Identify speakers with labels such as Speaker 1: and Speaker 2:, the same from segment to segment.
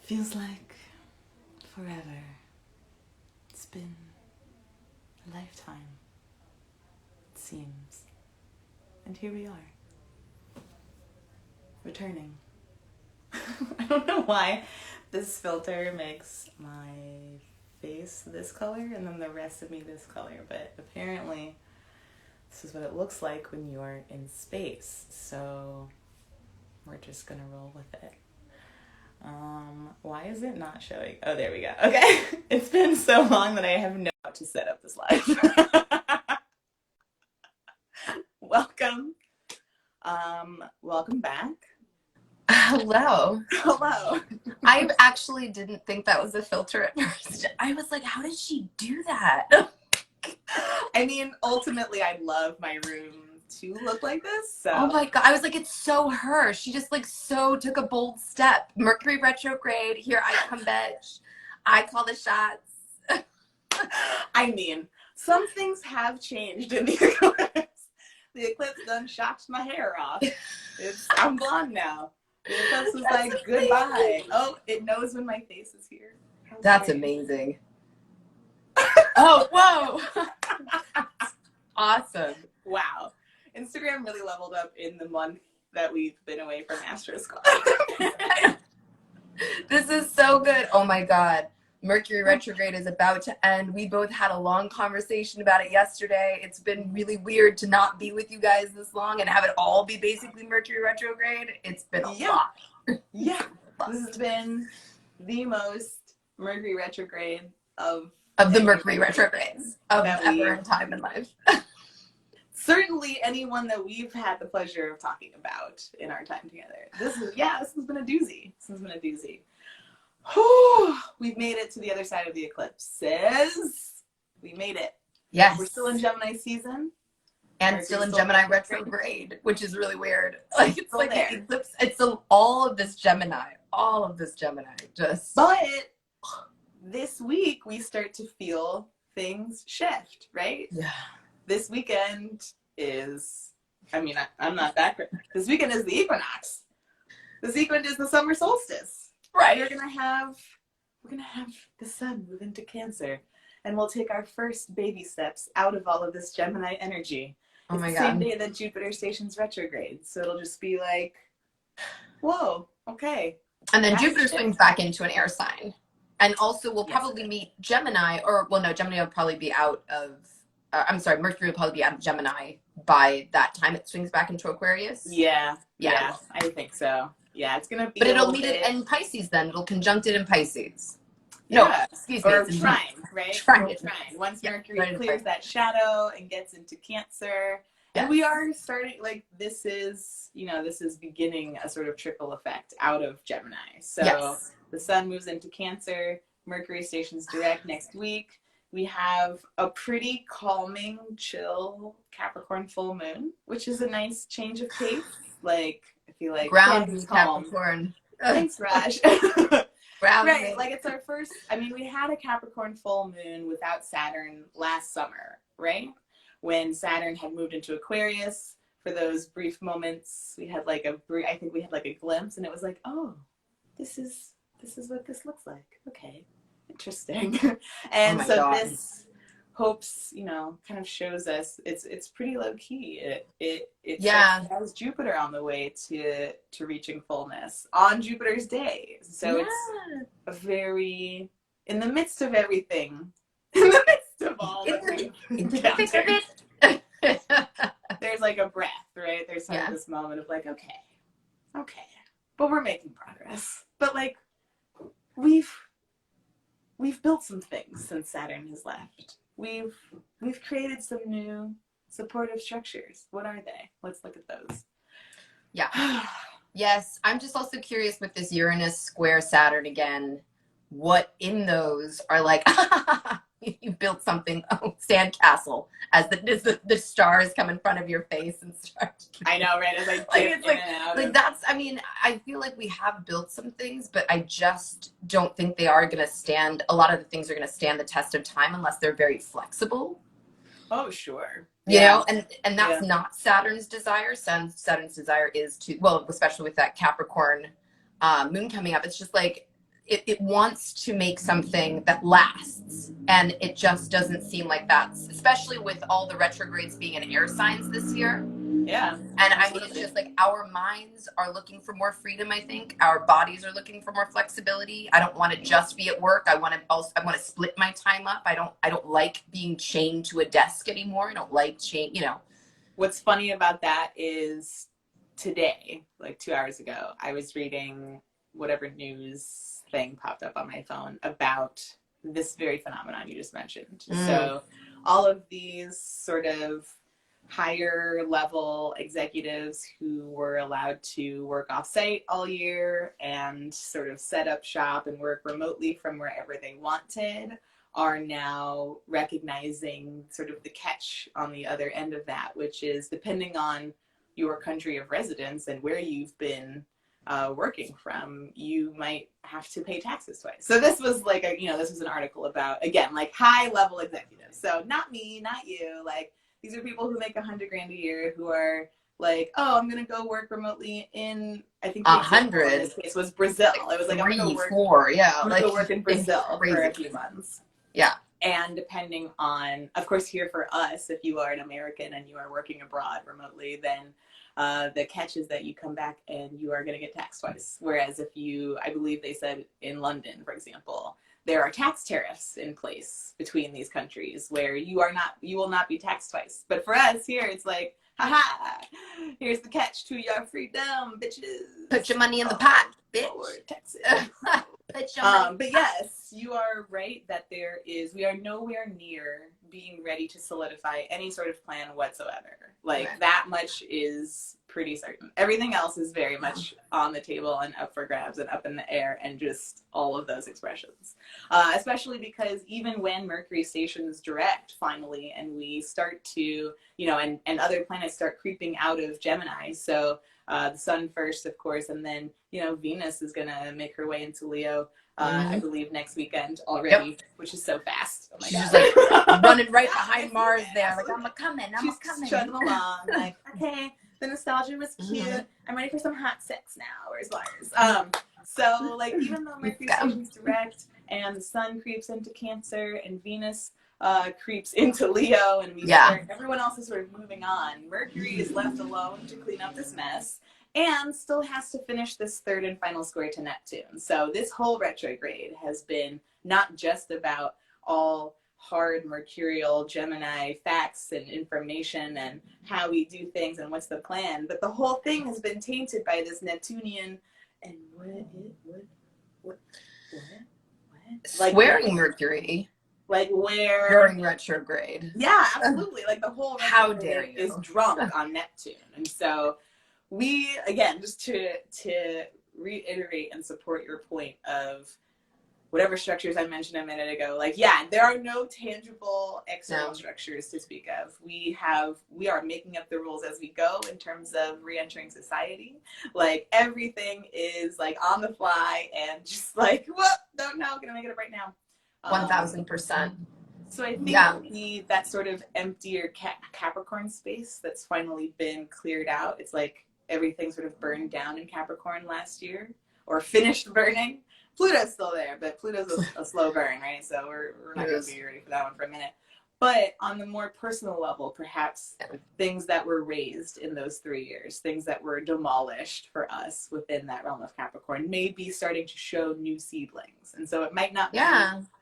Speaker 1: Feels like forever. It's been a lifetime, it seems. And here we are, returning. I don't know why this filter makes my face this color and then the rest of me this color, but apparently this is what it looks like when you're in space. So we're just gonna roll with it. Why is it not showing? Oh, there we go. Okay. It's been so long that I have no idea how to set up this live. Welcome. Welcome back.
Speaker 2: Hello.
Speaker 1: Hello.
Speaker 2: I actually didn't think that was a filter at first. I was like, how did she do that?
Speaker 1: I mean, ultimately, I'd love my room to look like this. So.
Speaker 2: Oh my God. I was like, it's so her. She just like so took a bold step. Mercury retrograde. Here I come, bitch. I call the shots.
Speaker 1: I mean, some things have changed in the eclipse. The eclipse done shocked my hair off. I'm blonde now. The eclipse was like, amazing. Goodbye. Oh, it knows when my face is here.
Speaker 2: That's amazing. Oh, whoa. Awesome.
Speaker 1: Wow. Instagram really leveled up in the month that we've been away from ASTRO.
Speaker 2: This is so good. Oh my God. Mercury retrograde is about to end. We both had a long conversation about it yesterday. It's been really weird to not be with you guys this long and have it all be basically Mercury retrograde. It's been a lot.
Speaker 1: Yeah. This has been the most Mercury retrograde of
Speaker 2: the Mercury retrogrades of ever in time in life.
Speaker 1: Certainly anyone that we've had the pleasure of talking about in our time together. This has been a doozy. This has been a doozy. Whew, we've made it to the other side of the eclipses. We made it.
Speaker 2: Yes.
Speaker 1: We're still in Gemini season.
Speaker 2: And still in Gemini retrograde, which is really weird. Like it's like the eclipse. It's all of this Gemini. All of this Gemini.
Speaker 1: But this week we start to feel things shift, right?
Speaker 2: Yeah.
Speaker 1: This weekend is, I'm not that great. This weekend is the equinox. This weekend is the summer solstice.
Speaker 2: Right.
Speaker 1: We're gonna have the sun move into Cancer, and we'll take our first baby steps out of all of this Gemini energy.
Speaker 2: Oh my God.
Speaker 1: It's the same day that Jupiter stations retrograde, so it'll just be like, whoa, okay.
Speaker 2: And then Jupiter swings back into an air sign, and also we'll probably meet Gemini, Gemini will probably be out of. Mercury will probably be out of Gemini by that time it swings back into Aquarius.
Speaker 1: Yeah, I think so. Yeah, it's gonna be.
Speaker 2: But it'll meet it in Pisces then. It'll conjunct it in Pisces.
Speaker 1: Yeah.
Speaker 2: No, excuse me.
Speaker 1: Or trine, right?
Speaker 2: Trine.
Speaker 1: Once Mercury clears that shadow and gets into Cancer. Yes. And we are starting, this is beginning a sort of trickle effect out of Gemini. So the sun moves into Cancer, Mercury stations direct next week. We have a pretty calming, chill Capricorn full moon, which is a nice change of pace. I feel like
Speaker 2: ground me, Capricorn.
Speaker 1: Thanks, Raj.
Speaker 2: Ground
Speaker 1: right,
Speaker 2: me.
Speaker 1: it's our first. We had a Capricorn full moon without Saturn last summer, right? When Saturn had moved into Aquarius for those brief moments, we had I think we had a glimpse, and it was like, oh, this is what this looks like. Okay. Interesting. And this hopes, kind of shows us it's pretty low key. It has Jupiter on the way to reaching fullness on Jupiter's day. So it's a very in the midst of everything. In the midst of all the things. There's a breath, right? There's sort of this moment of okay. But we're making progress. But we've built some things since Saturn has left. We've created some new supportive structures. What are they? Let's look at those.
Speaker 2: Yeah. Yes. I'm just also curious with this Uranus square Saturn again, what in those are you built something, sandcastle, as the stars come in front of your face and start.
Speaker 1: I know, right? As
Speaker 2: I feel like we have built some things, but I just don't think they are going to stand. A lot of the things are going to stand the test of time unless they're very flexible.
Speaker 1: Oh, sure.
Speaker 2: You know, and that's not Saturn's desire. Saturn's desire is to, especially with that Capricorn moon coming up, it's just it wants to make something that lasts, and it just doesn't seem like that's, especially with all the retrogrades being in air signs this year.
Speaker 1: Yeah.
Speaker 2: And I mean, it's just like our minds are looking for more freedom. I think our bodies are looking for more flexibility. I don't want to just be at work. I want to split my time up. I don't like being chained to a desk anymore. I don't like
Speaker 1: What's funny about that is today, like 2 hours ago, I was reading whatever news thing popped up on my phone about this very phenomenon you just mentioned. So all of these sort of higher level executives who were allowed to work off site all year and sort of set up shop and work remotely from wherever they wanted are now recognizing sort of the catch on the other end of that, which is depending on your country of residence and where you've been working from, you might have to pay taxes twice. So this was like this was an article about, again, like high level executives. So not me, not you, like these are people who make $100,000 a year who are like, oh, I'm gonna go work remotely in, I think
Speaker 2: 100
Speaker 1: in this case was Brazil.
Speaker 2: Like
Speaker 1: it was like
Speaker 2: 3,
Speaker 1: I'm gonna go work
Speaker 2: 4, yeah,
Speaker 1: I'm
Speaker 2: like
Speaker 1: gonna go work in Brazil
Speaker 2: crazy.
Speaker 1: for a few months.
Speaker 2: Yeah.
Speaker 1: And depending on, of course, here for us, if you are an American and you are working abroad remotely, then the catch is that you come back and you are going to get taxed twice. Whereas if you, I believe they said in London, for example, there are tax tariffs in place between these countries where you will not be taxed twice. But for us here, it's like, haha, here's the catch to your freedom, bitches.
Speaker 2: Put your money in the pot, bitch.
Speaker 1: Texas.
Speaker 2: But
Speaker 1: yes, you are right that we are nowhere near being ready to solidify any sort of plan whatsoever. Like that much is pretty certain. Everything else is very much on the table and up for grabs and up in the air, and just all of those expressions. Especially because even when Mercury stations direct finally, and we start to, and other planets start creeping out of Gemini, so the sun first, of course, and then, Venus is going to make her way into Leo, I believe next weekend already, which is so fast. Oh my
Speaker 2: she's
Speaker 1: God.
Speaker 2: just like running right behind Mars there. Like, I'm coming.
Speaker 1: She's chugging along. Like, okay, the nostalgia was cute. I'm ready for some hot sex now. Where's Lars? So, like, even though Mercury station's direct and the sun creeps into Cancer and Venus creeps into Leo, and everyone else is sort of moving on, Mercury is left alone to clean up this mess and still has to finish this third and final square to Neptune. So this whole retrograde has been not just about all hard mercurial Gemini facts and information and how we do things and what's the plan, but the whole thing has been tainted by this Neptunian and what? Like,
Speaker 2: swearing Mercury.
Speaker 1: Like where
Speaker 2: during retrograde.
Speaker 1: Yeah, absolutely. Like the whole
Speaker 2: how dare you
Speaker 1: is drunk on Neptune. And so we, again, just to reiterate and support your point of whatever structures I mentioned a minute ago, like, there are no tangible external structures to speak of. We are making up the rules as we go in terms of re-entering society. Like everything is like on the fly and just like, don't know, gonna make it up right now.
Speaker 2: 1000%.
Speaker 1: So I think that sort of emptier Capricorn space that's finally been cleared out. It's like everything sort of burned down in Capricorn last year, or finished burning. Pluto's still there, but Pluto's a slow burn, right? So we're not going to be ready for that one for a minute. But on the more personal level, perhaps things that were raised in those 3 years, things that were demolished for us within that realm of Capricorn, may be starting to show new seedlings. And so it might not be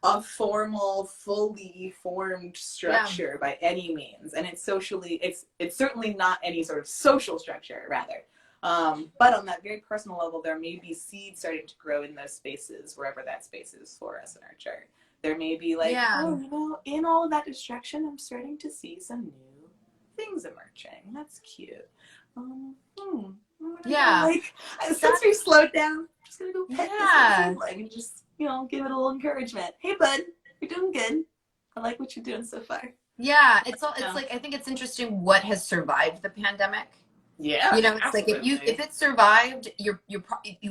Speaker 1: a formal, fully formed structure by any means. And it's certainly not any sort of social structure, rather. But on that very personal level, there may be seeds starting to grow in those spaces, wherever that space is for us in our chart. There may be like, in all of that destruction, I'm starting to see some new things emerging. That's cute. Since we slowed down, I'm just gonna go pet this leg and just, give it a little encouragement. Hey, bud, you're doing good. I like what you're doing so far.
Speaker 2: Yeah, it's like, I think it's interesting what has survived the pandemic.
Speaker 1: Yeah,
Speaker 2: it's absolutely. Like if it survived, you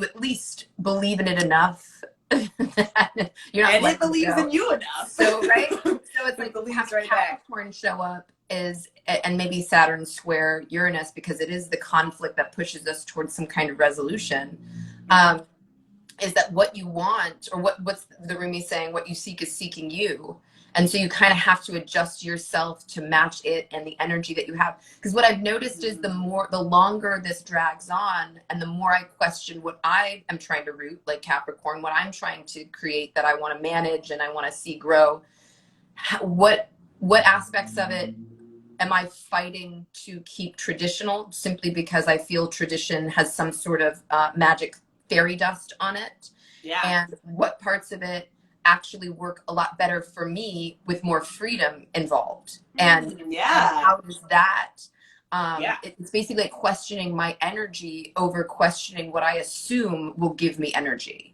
Speaker 2: at least believe in it enough. You're not, and
Speaker 1: it believes in you enough.
Speaker 2: So so it's like have Capricorn show up and maybe Saturn square Uranus, because it is the conflict that pushes us towards some kind of resolution. is that what you want, or what's the Rumi saying, what you seek is seeking you. And so you kind of have to adjust yourself to match it and the energy that you have. Because what I've noticed is the longer this drags on, and the more I question what I am trying to root, like Capricorn, what I'm trying to create, that I want to manage and I want to see grow, what aspects of it am I fighting to keep traditional, simply because I feel tradition has some sort of magic fairy dust on it?
Speaker 1: Yeah.
Speaker 2: And what parts of it actually work a lot better for me with more freedom involved? And how does that, it's basically like questioning my energy over questioning what I assume will give me energy.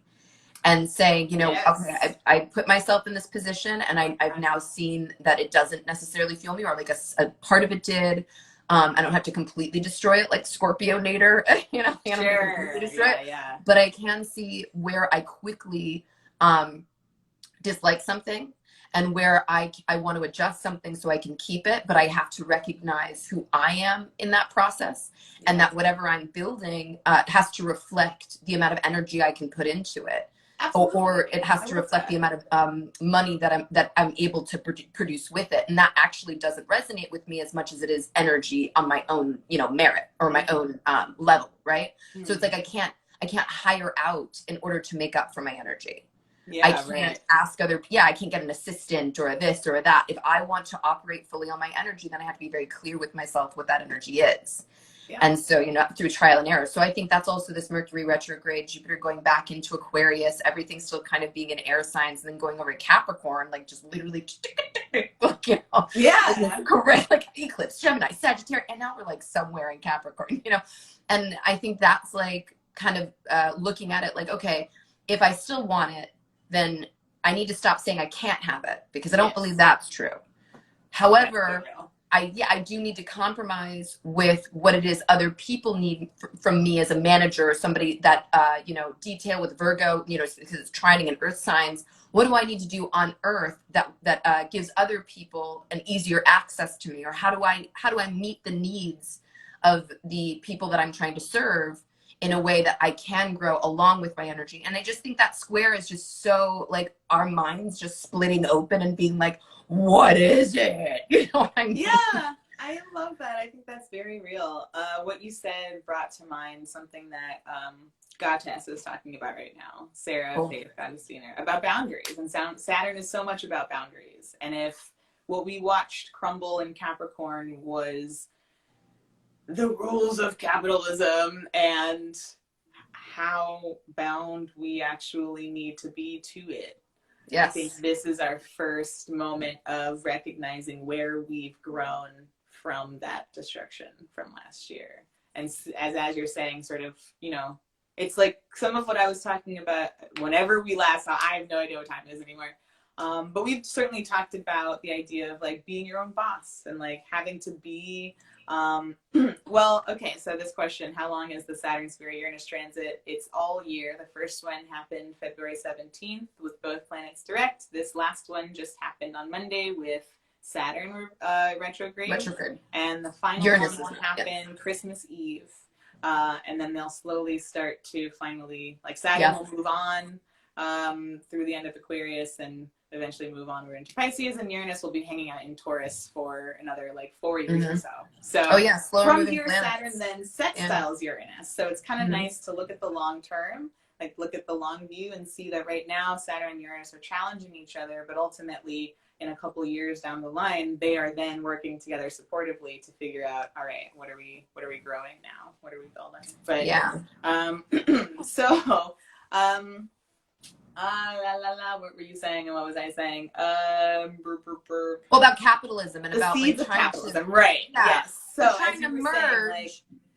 Speaker 2: And saying, you know, okay, I put myself in this position, and I've now seen that it doesn't necessarily feel me, or like a part of it did. I don't have to completely destroy it like Scorpio Nader, you know, I don't completely destroy it. But I can see where I quickly dislike something, and where I want to adjust something so I can keep it, but I have to recognize who I am in that process, and that whatever I'm building has to reflect the amount of energy I can put into it. Or it has to reflect the amount of money that I'm able to produce with it. And that actually doesn't resonate with me as much as it is energy on my own, you know, merit, or my own level, right? So it's like I can't hire out in order to make up for my energy. I can't ask I can't get an assistant or a this or a that. If I want to operate fully on my energy, then I have to be very clear with myself what that energy is. And so, you know, through trial and error. So I think that's also this Mercury retrograde, Jupiter going back into Aquarius, everything still kind of being in air signs, and then going over to Capricorn, like just literally, you know, correct, like eclipse, Gemini, Sagittarius, and now we're like somewhere in Capricorn, you know. And I think that's like kind of looking at it like, okay, if I still want it, then I need to stop saying I can't have it, because I don't believe that's true. However, I do need to compromise with what it is other people need from me as a manager, or somebody that, you know, detail with Virgo, you know, because it's trining and earth signs. What do I need to do on earth that gives other people an easier access to me? Or how do I meet the needs of the people that I'm trying to serve in a way that I can grow along with my energy? And I just think that square is just so like our minds just splitting open and being like, what is it? You know what I mean?
Speaker 1: Yeah, I love that. I think that's very real. What you said brought to mind something that Goddess is talking about right now, Sarah, Faith, Goddessina, about boundaries. And Saturn is so much about boundaries. And if what we watched crumble in Capricorn was the rules of capitalism and how bound we actually need to be to it, I think this is our first moment of recognizing where we've grown from that destruction from last year. And as you're saying, sort of, you know, it's like some of what I was talking about whenever we last saw. I have no idea what time it is anymore. But we've certainly talked about the idea of like being your own boss, and like having to be well, okay, so this question, how long is the Saturn square Uranus transit? It's all year. The first one happened February 17th with both planets direct. This last one just happened on Monday with Saturn retrograde. And the final Uranus one will happen Christmas Eve. And then they'll slowly start to finally, like Saturn will move on through the end of Aquarius, and eventually move onward into Pisces, and Uranus will be hanging out in Taurus for another like 4 years or so. So from here, Saturn then sextiles Uranus. So it's kind of nice to look at the long term, like look at the long view, and see that right now Saturn and Uranus are challenging each other, but ultimately in a couple years down the line, they are then working together supportively to figure out, all right, what are we growing now? What are we building? But what were you saying, and what was I saying?
Speaker 2: Well, about capitalism and about
Speaker 1: seeds
Speaker 2: like
Speaker 1: of capitalism, right? Yes. So
Speaker 2: trying to merge
Speaker 1: saying, like,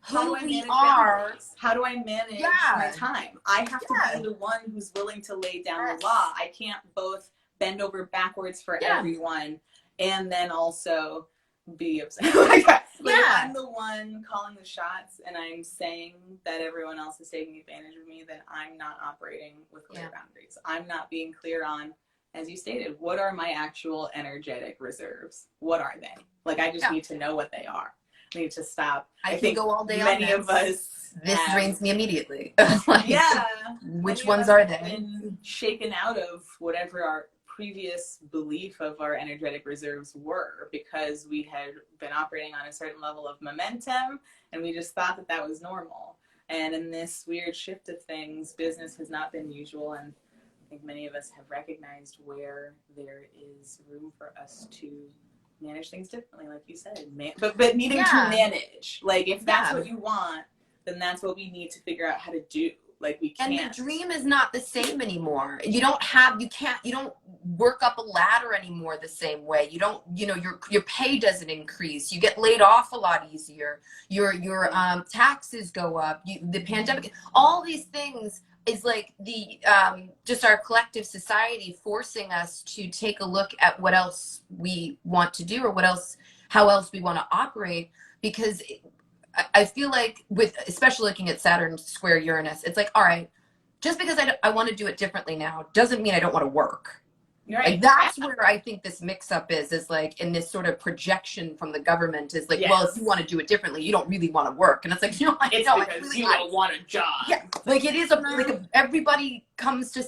Speaker 2: who we are.
Speaker 1: How do I manage my time? I have to be the one who's willing to lay down the law. I can't both bend over backwards for everyone and then also be upset. If I'm the one calling the shots and I'm saying that everyone else is taking advantage of me, then I'm not operating with clear boundaries. I'm not being clear on, as you stated, what are my actual energetic reserves? What are they? Like, I just need to know what they are. I need to stop.
Speaker 2: I think go all day
Speaker 1: many of us
Speaker 2: this drains me immediately. Like,
Speaker 1: yeah.
Speaker 2: which
Speaker 1: Many of
Speaker 2: ones
Speaker 1: us
Speaker 2: are
Speaker 1: have
Speaker 2: they?
Speaker 1: been shaken out of whatever our previous belief of our energetic reserves were, because we had been operating on a certain level of momentum and we just thought that that was normal. And in this weird shift of things, business has not been usual, and I think many of us have recognized where there is room for us to manage things differently, like you said. But needing to manage. Like, if that's what you want, then that's what we need to figure out how to do. Like, we can't.
Speaker 2: And the dream is not the same anymore. You don't work up a ladder anymore the same way. You don't, your pay doesn't increase. You get laid off a lot easier. Your taxes go up. The pandemic, all these things is like the just our collective society forcing us to take a look at what else we want to do, or how else we want to operate. Because I feel like, with especially looking at Saturn square Uranus, it's like, all right, just because I want to do it differently now doesn't mean I don't want to work.
Speaker 1: Right.
Speaker 2: Like, that's where I think this mix-up is like, in this sort of projection from the government is like, well, if you want to do it differently, you don't really want to work. And it's like,
Speaker 1: it's because you don't want a job.
Speaker 2: Yeah, like, it is everybody comes to,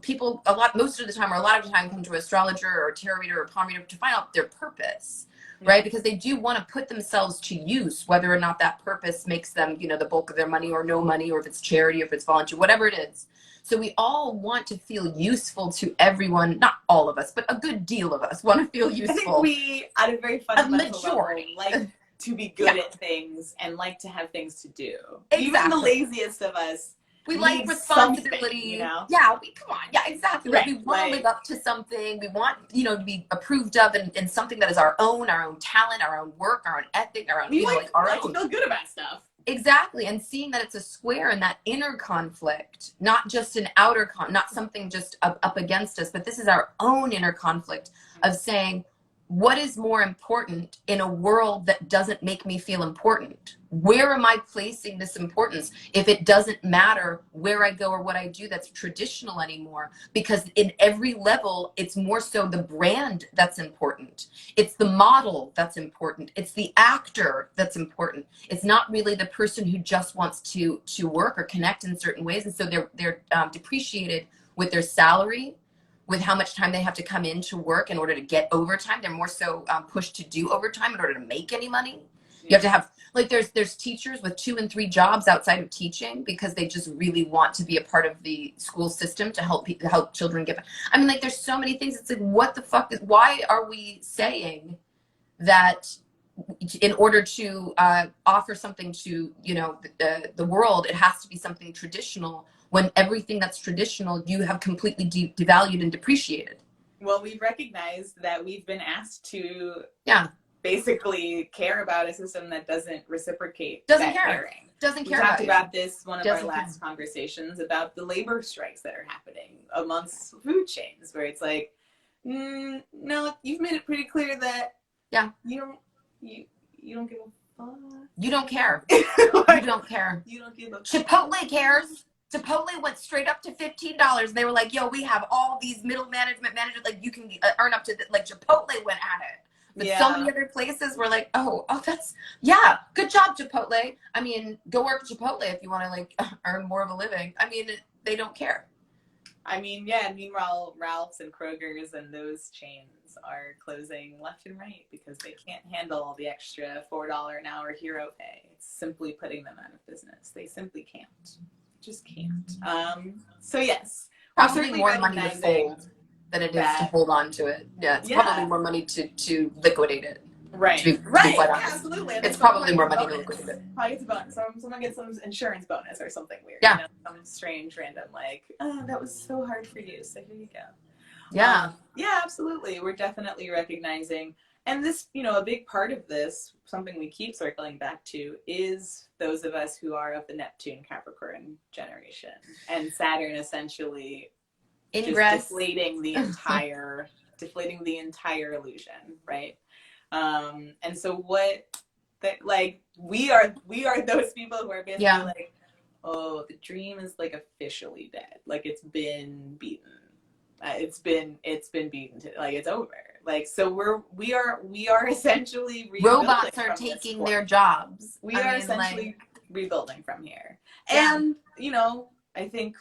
Speaker 2: people most of the time, or a lot of the time, come to an astrologer or a tarot reader or a palm reader to find out their purpose. Right? Because they do want to put themselves to use, whether or not that purpose makes them, the bulk of their money or no money, or if it's charity, or if it's volunteer, whatever it is. So we all want to feel useful to everyone. Not all of us, but a good deal of us want to feel useful.
Speaker 1: I think we, at a very fundamental level, like to be good at things and like to have things to do. Exactly. Even the laziest of us.
Speaker 2: We like responsibility. Yeah, come on. Yeah, exactly. Right. Like, we want to live up to something. We want, to be approved of in something that is our own talent, our own work, our own ethic, our own, our own.
Speaker 1: To feel good about stuff.
Speaker 2: Exactly. And seeing that it's a square, and that inner conflict, not just an outer not something just up against us, but this is our own inner conflict of saying, what is more important in a world that doesn't make me feel important? Where am I placing this importance if it doesn't matter where I go or what I do that's traditional anymore? Because in every level, it's more so the brand that's important. It's the model that's important. It's the actor that's important. It's not really the person who just wants to work or connect in certain ways. And so they're depreciated with their salary, with how much time they have to come in to work in order to get overtime. They're more so pushed to do overtime in order to make any money. You have to have, like, there's teachers with 2 and 3 jobs outside of teaching because they just really want to be a part of the school system to help children get. I mean, like, there's so many things. It's like, what the fuck why are we saying that in order to offer something to, the world, it has to be something traditional, when everything that's traditional you have completely devalued and depreciated?
Speaker 1: Well, we've recognized that we've been asked to basically care about a system that doesn't reciprocate
Speaker 2: Doesn't
Speaker 1: that
Speaker 2: care.
Speaker 1: caring.
Speaker 2: Doesn't care.
Speaker 1: We talked about this one of our
Speaker 2: Doesn't
Speaker 1: last conversations about the labor strikes that are happening amongst food chains, where it's like, no, you've made it pretty clear that you don't give a fuck.
Speaker 2: You don't care. You don't care.
Speaker 1: You don't give a fuck.
Speaker 2: Chipotle cares. Chipotle went straight up to $15. They were like, yo, we have all these middle managers, like, you can earn up to, like, Chipotle went at it. But so many other places were like, oh, that's, good job, Chipotle. I mean, go work at Chipotle if you want to, like, earn more of a living. I mean, they don't care.
Speaker 1: I mean, meanwhile, Ralph's and Kroger's and those chains are closing left and right because they can't handle the extra $4 an hour hero pay. It's simply putting them out of business. They simply can't. Just can't. So yes,
Speaker 2: probably more money to fold than it is to hold on to it. Yeah, it's probably more money to liquidate it.
Speaker 1: Right. Absolutely.
Speaker 2: It's probably more money to liquidate it.
Speaker 1: Probably gets a bonus. Someone gets some insurance bonus or something weird.
Speaker 2: Yeah.
Speaker 1: Some strange random, like, oh, that was so hard for you, so here you go.
Speaker 2: Yeah.
Speaker 1: Yeah, absolutely. We're definitely recognizing, and this, a big part of this, something we keep circling back to, is those of us who are of the Neptune Capricorn generation, and Saturn essentially deflating the entire illusion, right? And so we are those people who are basically like, oh, the dream is, like, officially dead. Like, it's been beaten. It's been beaten to, like, it's over. Like, so we are essentially
Speaker 2: robots are taking their jobs.
Speaker 1: We are essentially rebuilding from here.
Speaker 2: Yeah.
Speaker 1: And, you know, I think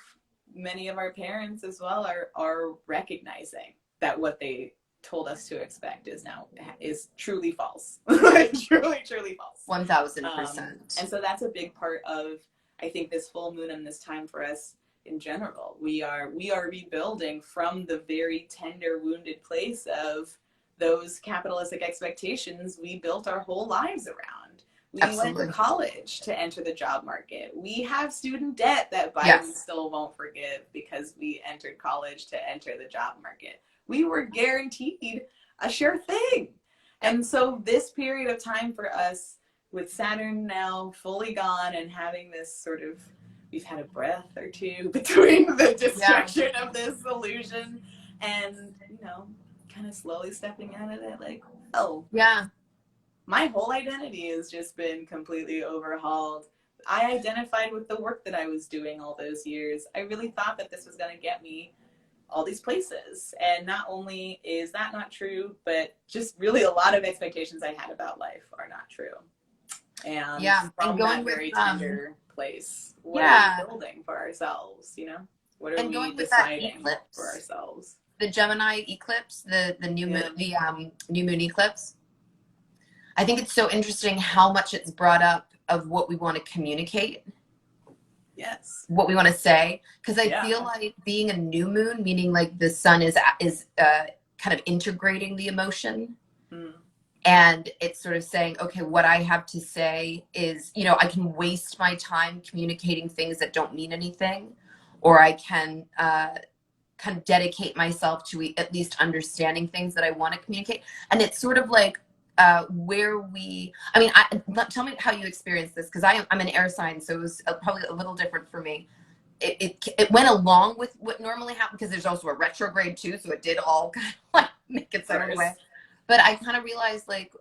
Speaker 1: many of our parents as well are recognizing that what they told us to expect is truly false. Truly false.
Speaker 2: 1000%.
Speaker 1: And so that's a big part of, I think, this full moon and this time for us in general. We are rebuilding from the very tender, wounded place of those capitalistic expectations we built our whole lives around. We
Speaker 2: Absolutely.
Speaker 1: went to college to enter the job market. We have student debt that Biden
Speaker 2: Yes.
Speaker 1: still won't forgive because we entered college to enter the job market. We were guaranteed a sure thing. And so this period of time for us, with Saturn now fully gone and having this sort of, we've had a breath or two between the destruction of this illusion and, you know, kind of slowly stepping out of it, like, oh,
Speaker 2: yeah,
Speaker 1: my whole identity has just been completely overhauled. I identified with the work that I was doing all those years. I really thought that this was going to get me all these places. And not only is that not true, but just really a lot of expectations I had about life are not true. And from and going that very tender place, what are we building for ourselves, you know? What are we deciding for ourselves?
Speaker 2: The Gemini eclipse, the new moon, the new moon eclipse. I think it's so interesting how much it's brought up of what we want to communicate.
Speaker 1: Yes.
Speaker 2: What we want to say, because I feel like being a new moon, meaning like the sun is kind of integrating the emotion. And it's sort of saying, okay, what I have to say is, you know, I can waste my time communicating things that don't mean anything, or I can kind of dedicate myself to at least understanding things that I want to communicate. And it's sort of like where we, I mean, tell me how you experience this, because I'm an air sign, so it was probably a little different for me. It went along with what normally happens, because there's also a retrograde too, so it did all kind of like make its own way. But I kind of realized like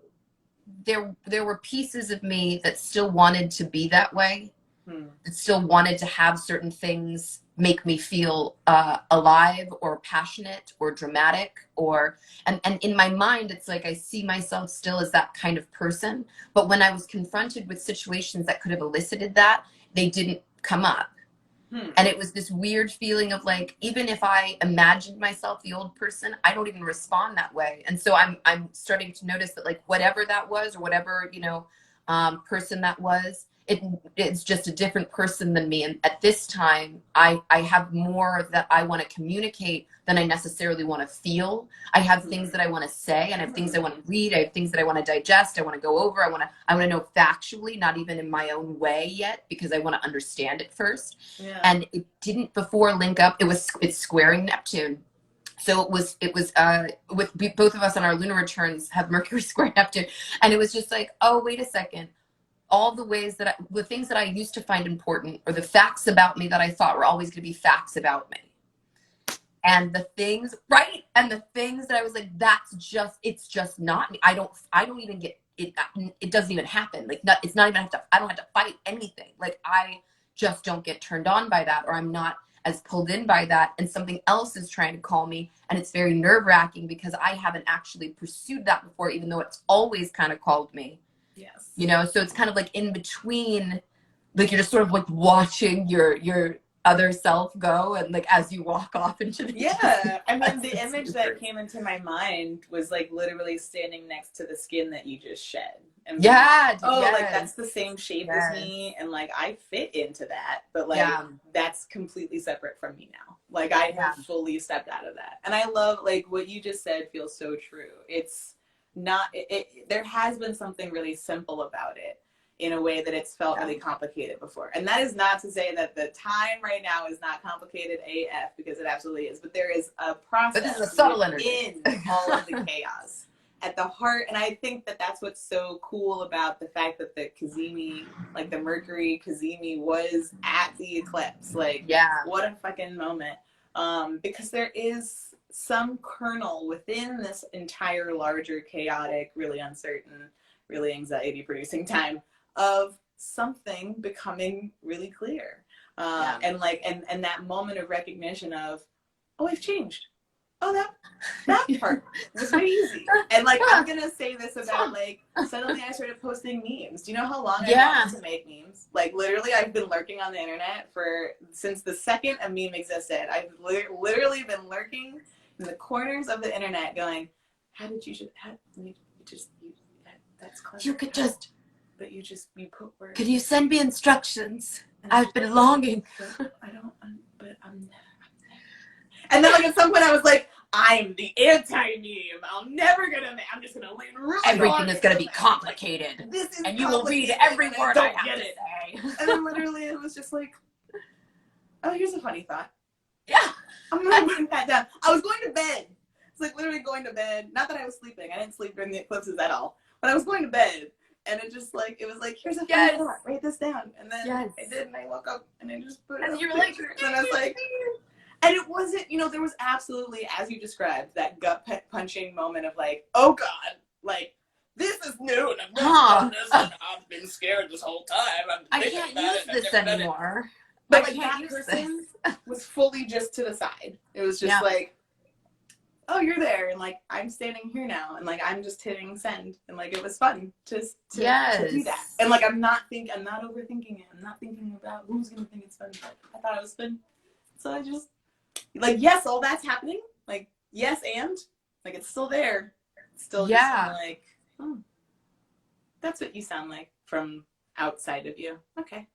Speaker 2: there were pieces of me that still wanted to be that way, that still wanted to have certain things make me feel alive or passionate or dramatic, or and in my mind it's like I see myself still as that kind of person, but when I was confronted with situations that could have elicited that, they didn't come up. And it was this weird feeling of like, even if I imagined myself the old person, I don't even respond that way. And so I'm starting to notice that like whatever that was, or whatever, you know, person that was, it's just a different person than me. And at this time, I have more that I want to communicate than I necessarily want to feel. I have things that I want to say, and I have things I want to read. I have things that I want to digest. I want to go over. I want to know factually, not even in my own way yet, because I want to understand it first. Yeah. And it didn't before link up. It's squaring Neptune. So it was with both of us on our lunar returns have Mercury square Neptune. And it was just like, oh, wait a second. All the ways that the things that I used to find important, or the facts about me that I thought were always going to be facts about me. And the things, right? And the things that I was like, it's just not me. I don't even get it. It doesn't even happen. Like, it's not even I don't have to fight anything. Like, I just don't get turned on by that, or I'm not as pulled in by that. And something else is trying to call me. And it's very nerve wracking because I haven't actually pursued that before, even though it's always kind of called me.
Speaker 1: Yes.
Speaker 2: You know, so it's kind of like in between, like you're just sort of like watching your other self go, and like as you walk off into the
Speaker 1: distance. I mean, the image that came into my mind was like literally standing next to the skin that you just shed. And like, like that's the same shape as me, and like I fit into that, but like that's completely separate from me now. Like I have fully stepped out of that. And I love like what you just said feels so true. It's not there has been something really simple about it in a way that it's felt really complicated before. And that is not to say that the time right now is not complicated AF, because it absolutely is, but there is a process,
Speaker 2: but this is a subtle energy
Speaker 1: in all of the chaos at the heart. And I think that that's what's so cool about the fact that the Cazimi, like the Mercury Cazimi, was at the eclipse. Like, what a fucking moment. Because there is some kernel within this entire larger, chaotic, really uncertain, really anxiety-producing time of something becoming really clear. And like, and that moment of recognition of, oh, I've changed. oh, that part was very easy. And like, I'm gonna say this about like, suddenly I started posting memes. Do you know how long I wanted to make memes? Like literally, I've been lurking on the internet since the second a meme existed. I've literally been lurking in the corners of the internet, going, that's clever.
Speaker 2: You could just.
Speaker 1: But you put words.
Speaker 2: Could you send me instructions? I've been longing.
Speaker 1: And then like at some point I was like, I'm the anti-meme. I'm just gonna lean really
Speaker 2: Everything is gonna be complicated. And you will read every word I have to say.
Speaker 1: And then literally it was just like, oh, here's a funny thought.
Speaker 2: Yeah.
Speaker 1: I'm gonna put that down. I was going to bed. It's like literally going to bed. Not that I was sleeping. I didn't sleep during the eclipses at all. But I was going to bed. And it was like, here's a funny thought. Write this down. And then I did, and I woke up and I just put it
Speaker 2: and
Speaker 1: up.
Speaker 2: You were like,
Speaker 1: and I was like, and it wasn't, there was absolutely, as you described, that gut punching moment of like, oh God, like, this is new and I've never done this and I've been scared this whole time.
Speaker 2: I can't use this anymore.
Speaker 1: But like that person was fully just to the side. It was just like, oh, you're there, and like I'm standing here now, and like I'm just hitting send, and like it was fun to do that. And like I'm not overthinking it. I'm not thinking about who's gonna think it's fun. I thought it was fun, so I just like, yes, all that's happening. Like, yes, and like it's still there. It's still just like, oh, that's what you sound like from outside of you. Okay.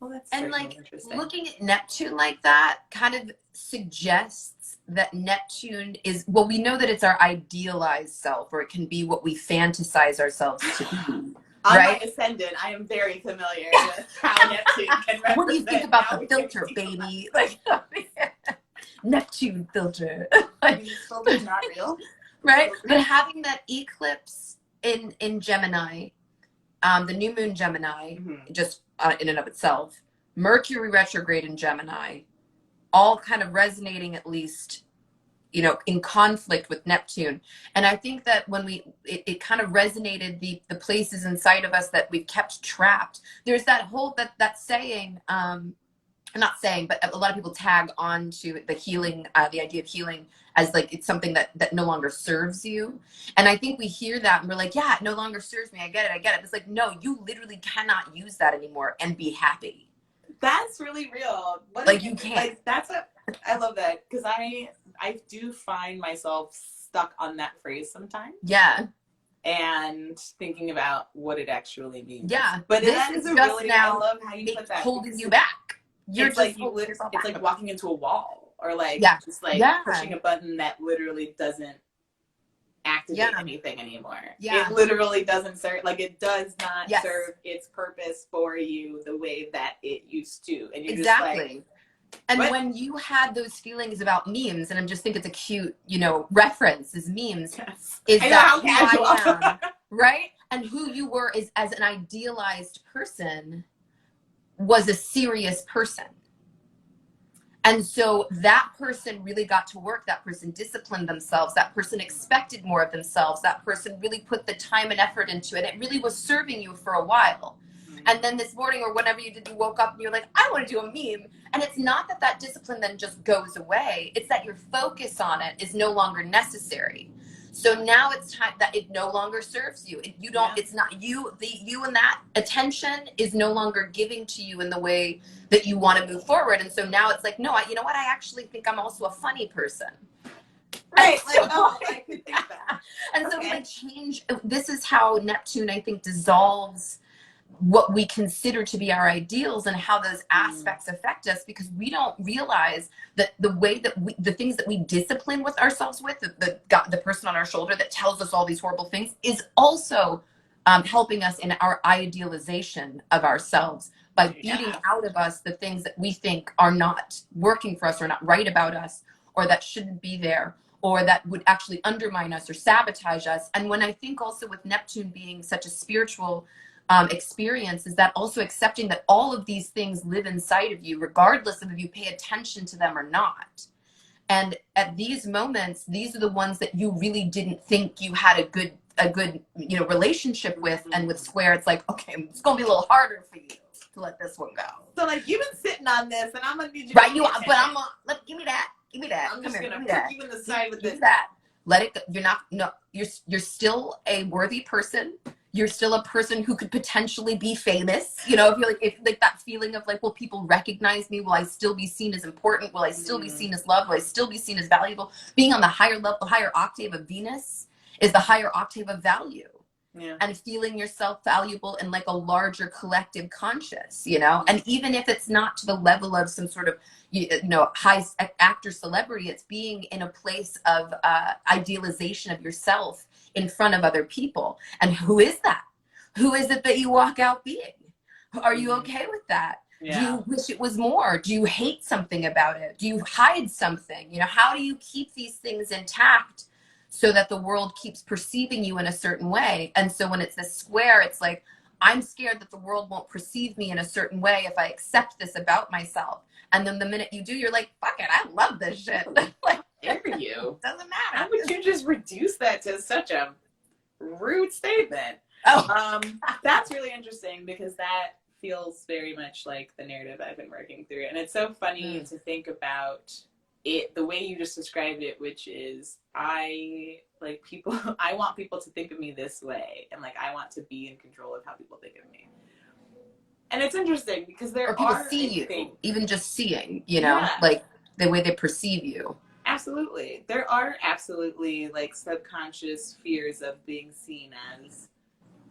Speaker 1: Well, that's like
Speaker 2: interesting. Looking at Neptune like that kind of suggests that Neptune is, well, we know that it's our idealized self, or it can be what we fantasize ourselves to be.
Speaker 1: On my ascendant, I am very familiar with how Neptune can represent.
Speaker 2: What do you think about the filter, baby? Like, Neptune filter.
Speaker 1: This filter's not real.
Speaker 2: Right? But having that eclipse in Gemini, the new moon Gemini, just in and of itself, Mercury retrograde in Gemini, all kind of resonating at least, in conflict with Neptune. And I think that when it kind of resonated the places inside of us that we've kept trapped. There's that whole, that saying, not saying, but a lot of people tag on to the healing, the idea of healing as like it's something that no longer serves you. And I think we hear that and we're like, yeah, it no longer serves me. I get it. It's like, no, you literally cannot use that anymore and be happy.
Speaker 1: That's really real.
Speaker 2: You can't.
Speaker 1: Like, I love that, because I do find myself stuck on that phrase sometimes.
Speaker 2: Yeah.
Speaker 1: And thinking about what it actually means.
Speaker 2: Yeah.
Speaker 1: But that is really, I love how you put that.
Speaker 2: Holding you back.
Speaker 1: It's like it's like walking into a wall, or like just like pushing a button that literally doesn't activate anything anymore. It literally doesn't serve, like it does not serve its purpose for you the way that it used to. And you're just like,
Speaker 2: and when you had those feelings about memes, and I just think it's a cute, reference is memes, is that who I am, right? And who you were is as an idealized person was a serious person. And so that person really got to work. That person disciplined themselves. That person expected more of themselves. That person really put the time and effort into it. It really was serving you for a while. And then this morning or whenever you woke up and you're like, I want to do a meme. And it's not that discipline then just goes away. It's that your focus on it is no longer necessary. So now it's time that it no longer serves you. It's not you, you and that attention is no longer giving to you in the way that you want to move forward. And so now it's like, no, you know what? I actually think I'm also a funny person.
Speaker 1: Right. I could think that.
Speaker 2: And so we change. This is how Neptune, I think, dissolves what we consider to be our ideals and how those aspects affect us, because we don't realize that the way that the things that we discipline with ourselves with, the person on our shoulder that tells us all these horrible things, is also helping us in our idealization of ourselves by beating out of us the things that we think are not working for us or not right about us, or that shouldn't be there, or that would actually undermine us or sabotage us. And when I think also with Neptune being such a spiritual experience, is that also accepting that all of these things live inside of you, regardless of if you pay attention to them or not. And at these moments, these are the ones that you really didn't think you had a good relationship with. And with Square, it's like, okay, it's gonna be a little harder for you to let this one go.
Speaker 1: So like, you've been sitting on this, and I'm gonna need you.
Speaker 2: Right, but give me that. Give me that.
Speaker 1: I'm
Speaker 2: Come
Speaker 1: just
Speaker 2: here.
Speaker 1: gonna
Speaker 2: Give me that.
Speaker 1: put you in the side with
Speaker 2: Give
Speaker 1: this.
Speaker 2: me that. Let it go. You're not, no, you're still a worthy person. You're still a person who could potentially be famous. You know, if you're like, if like that feeling of like, will people recognize me? Will I still be seen as important? Will I still be seen as loved? Will I still be seen as valuable? Being on the higher level, higher octave of Venus is the higher octave of value.
Speaker 1: Yeah.
Speaker 2: And feeling yourself valuable in like a larger collective conscious, you know? And even if it's not to the level of some sort of, you know, high actor celebrity, it's being in a place of idealization of yourself in front of other people. And who is that? Who is it that you walk out being? Are you okay with that?
Speaker 1: Yeah.
Speaker 2: Do you wish it was more? Do you hate something about it? Do you hide something? You know, how do you keep these things intact so that the world keeps perceiving you in a certain way? And so when it's this square, it's like, I'm scared that the world won't perceive me in a certain way if I accept this about myself. And then the minute you do, you're like, fuck it, I love this shit. Like,
Speaker 1: dare you?
Speaker 2: Doesn't matter.
Speaker 1: How would you just reduce that to such a rude statement?
Speaker 2: Oh.
Speaker 1: That's really interesting because that feels very much like the narrative I've been working through. And it's so funny to think about it the way you just described it, which is I want people to think of me this way, and like I want to be in control of how people think of me. And it's interesting because there
Speaker 2: or people
Speaker 1: are
Speaker 2: see you, even just seeing, you know, like the way they perceive you.
Speaker 1: Absolutely. There are absolutely like subconscious fears of being seen as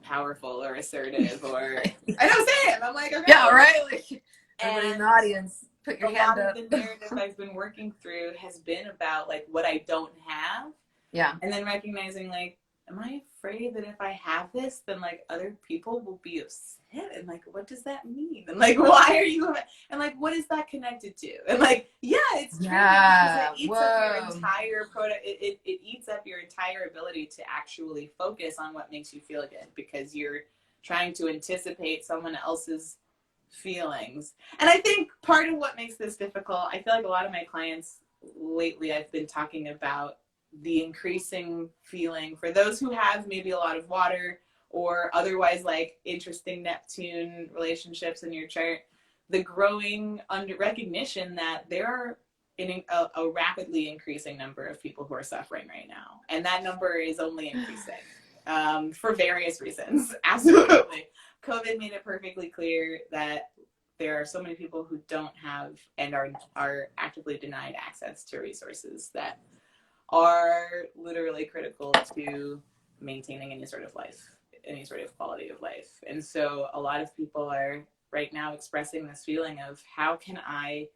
Speaker 1: powerful or assertive or I know Sam. I'm like, okay.
Speaker 2: Yeah, right. Like everybody in the audience, put your hand up.
Speaker 1: A lot of the narrative I've been working through has been about like what I don't have.
Speaker 2: Yeah.
Speaker 1: And then recognizing like, am I afraid that if I have this, then like other people will be upset? And like, what does that mean? And like, why are you? And like, what is that connected to? And like, yeah, it's true because it eats up your entire product. It eats up your entire ability to actually focus on what makes you feel good because you're trying to anticipate someone else's feelings. And I think part of what makes this difficult, I feel like a lot of my clients lately, I've been talking about the increasing feeling for those who have maybe a lot of water or otherwise like interesting Neptune relationships in your chart, the growing under recognition that there are a rapidly increasing number of people who are suffering right now. And that number is only increasing for various reasons. Absolutely. COVID made it perfectly clear that there are so many people who don't have and are actively denied access to resources that are literally critical to maintaining any sort of life, any sort of quality of life. And so a lot of people are right now expressing this feeling of how can I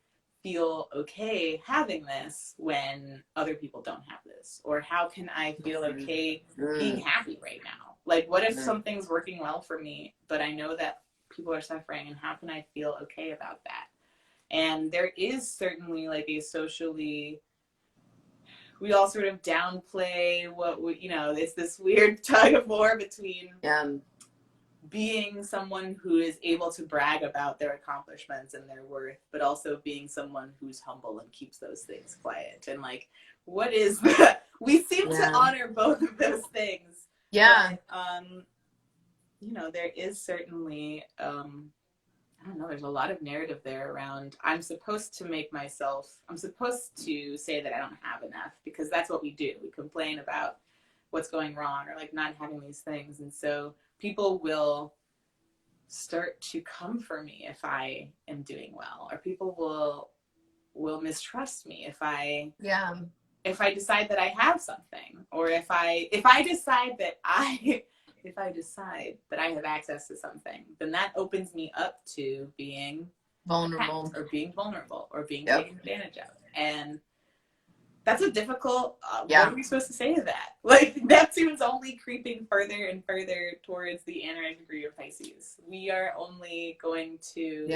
Speaker 1: feel okay having this when other people don't have this? Or how can I feel okay being happy right now? Like, what if something's working well for me, but I know that people are suffering, and how can I feel okay about that? And there is certainly like a socially, we all sort of downplay what we, you know, it's this weird tug of war between being someone who is able to brag about their accomplishments and their worth, but also being someone who's humble and keeps those things quiet. And like, what is that? We seem to honor both of those things.
Speaker 2: Yeah.
Speaker 1: But, you know, there is certainly, I don't know, there's a lot of narrative there around I'm supposed to say that I don't have enough because that's what we do. We complain about what's going wrong or like not having these things. And so people will start to come for me if I am doing well, or people will mistrust me if I decide that I have something, or if I decide that I have access to something, then that opens me up to being
Speaker 2: vulnerable
Speaker 1: or being taken advantage of. And that's a difficult, what are we supposed to say to that? Like, Neptune's only creeping further and further towards the aneroid degree of Pisces. We are only going to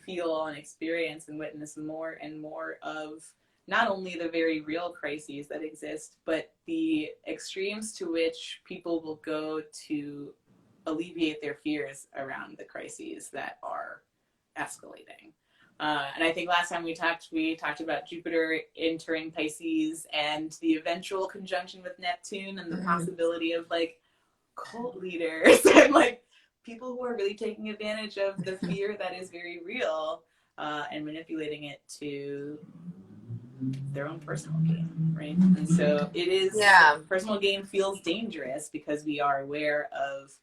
Speaker 1: feel and experience and witness more and more of not only the very real crises that exist, but the extremes to which people will go to alleviate their fears around the crises that are escalating. And I think last time we talked about Jupiter entering Pisces and the eventual conjunction with Neptune and the possibility of like cult leaders and like people who are really taking advantage of the fear that is very real and manipulating it to their own personal gain, right? And so it is,
Speaker 2: Yeah.
Speaker 1: personal gain feels dangerous because we are aware of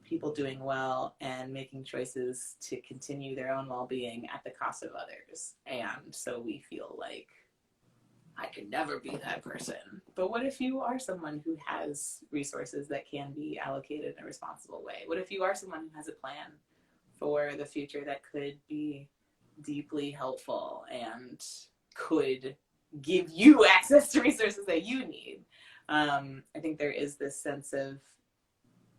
Speaker 1: people doing well and making choices to continue their own well-being at the cost of others. And so we feel like, I could never be that person. But what if you are someone who has resources that can be allocated in a responsible way? What if you are someone who has a plan for the future that could be deeply helpful and could give you access to resources that you need? I think there is this sense of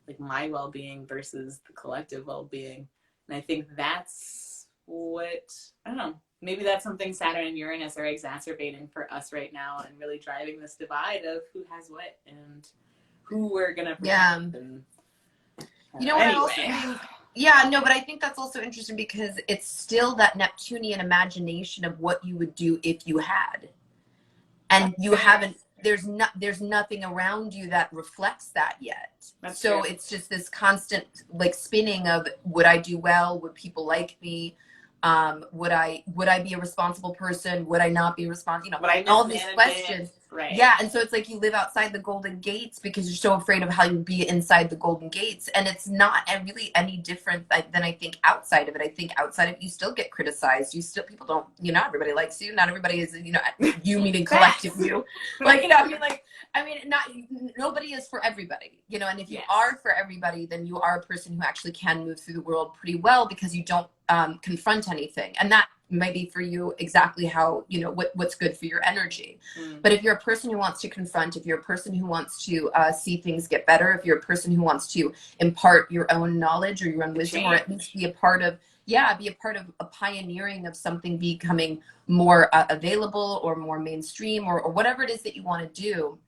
Speaker 1: like my well-being versus the collective well-being. And I think that's what, I don't know, maybe that's something Saturn and Uranus are exacerbating for us right now and really driving this divide of who has what and who we're going to protect.
Speaker 2: Yeah.
Speaker 1: And,
Speaker 2: you know what I
Speaker 1: anyway.
Speaker 2: also think? Yeah, no, but I think that's also interesting because it's still that Neptunian imagination of what you would do if you had. And you haven't, there's nothing around you that reflects that yet.
Speaker 1: That's
Speaker 2: so
Speaker 1: true.
Speaker 2: It's just this constant like spinning of, would I do well? Would people like me? Would I be a responsible person? Would I not be responsible? You know, all these questions.
Speaker 1: Right.
Speaker 2: Yeah. And so it's like you live outside the Golden Gates because you're so afraid of how you'd be inside the Golden Gates. And it's not really any different than I think outside of it. I think outside of it, you still get criticized. You still, people don't, you know, everybody likes you. Not everybody is, you know, you meaning collective you. Like, you know, nobody is for everybody, you know, and if you are for everybody, then you are a person who actually can move through the world pretty well because you don't confront anything. And that might be for you exactly how, you know, what's good for your energy. But if you're a person who wants to confront, if you're a person who wants to see things get better, if you're a person who wants to impart your own knowledge or your own wisdom, or at least be a part of a pioneering of something becoming more available or more mainstream or whatever it is that you want to do,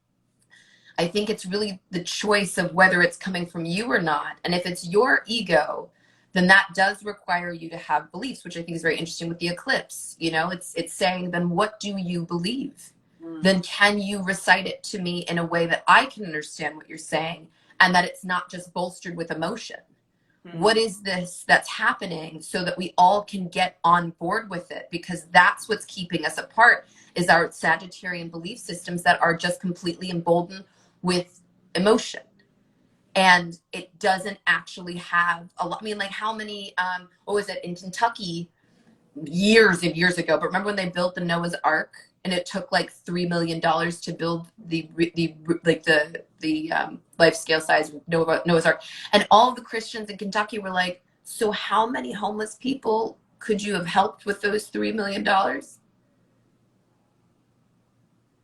Speaker 2: I think it's really the choice of whether it's coming from you or not. And if it's your ego, then that does require you to have beliefs, which I think is very interesting with the eclipse. You know, it's saying, then what do you believe? Then can you recite it to me in a way that I can understand what you're saying and that it's not just bolstered with emotion? What is this that's happening so that we all can get on board with it? Because that's what's keeping us apart, is our Sagittarian belief systems that are just completely emboldened with emotion. And it doesn't actually have a lot. I mean, like how many, what was it in Kentucky years and years ago? But remember when they built the Noah's Ark and it took like $3 million to build the life scale size Noah's Ark. And all of the Christians in Kentucky were like, so how many homeless people could you have helped with those $3 million?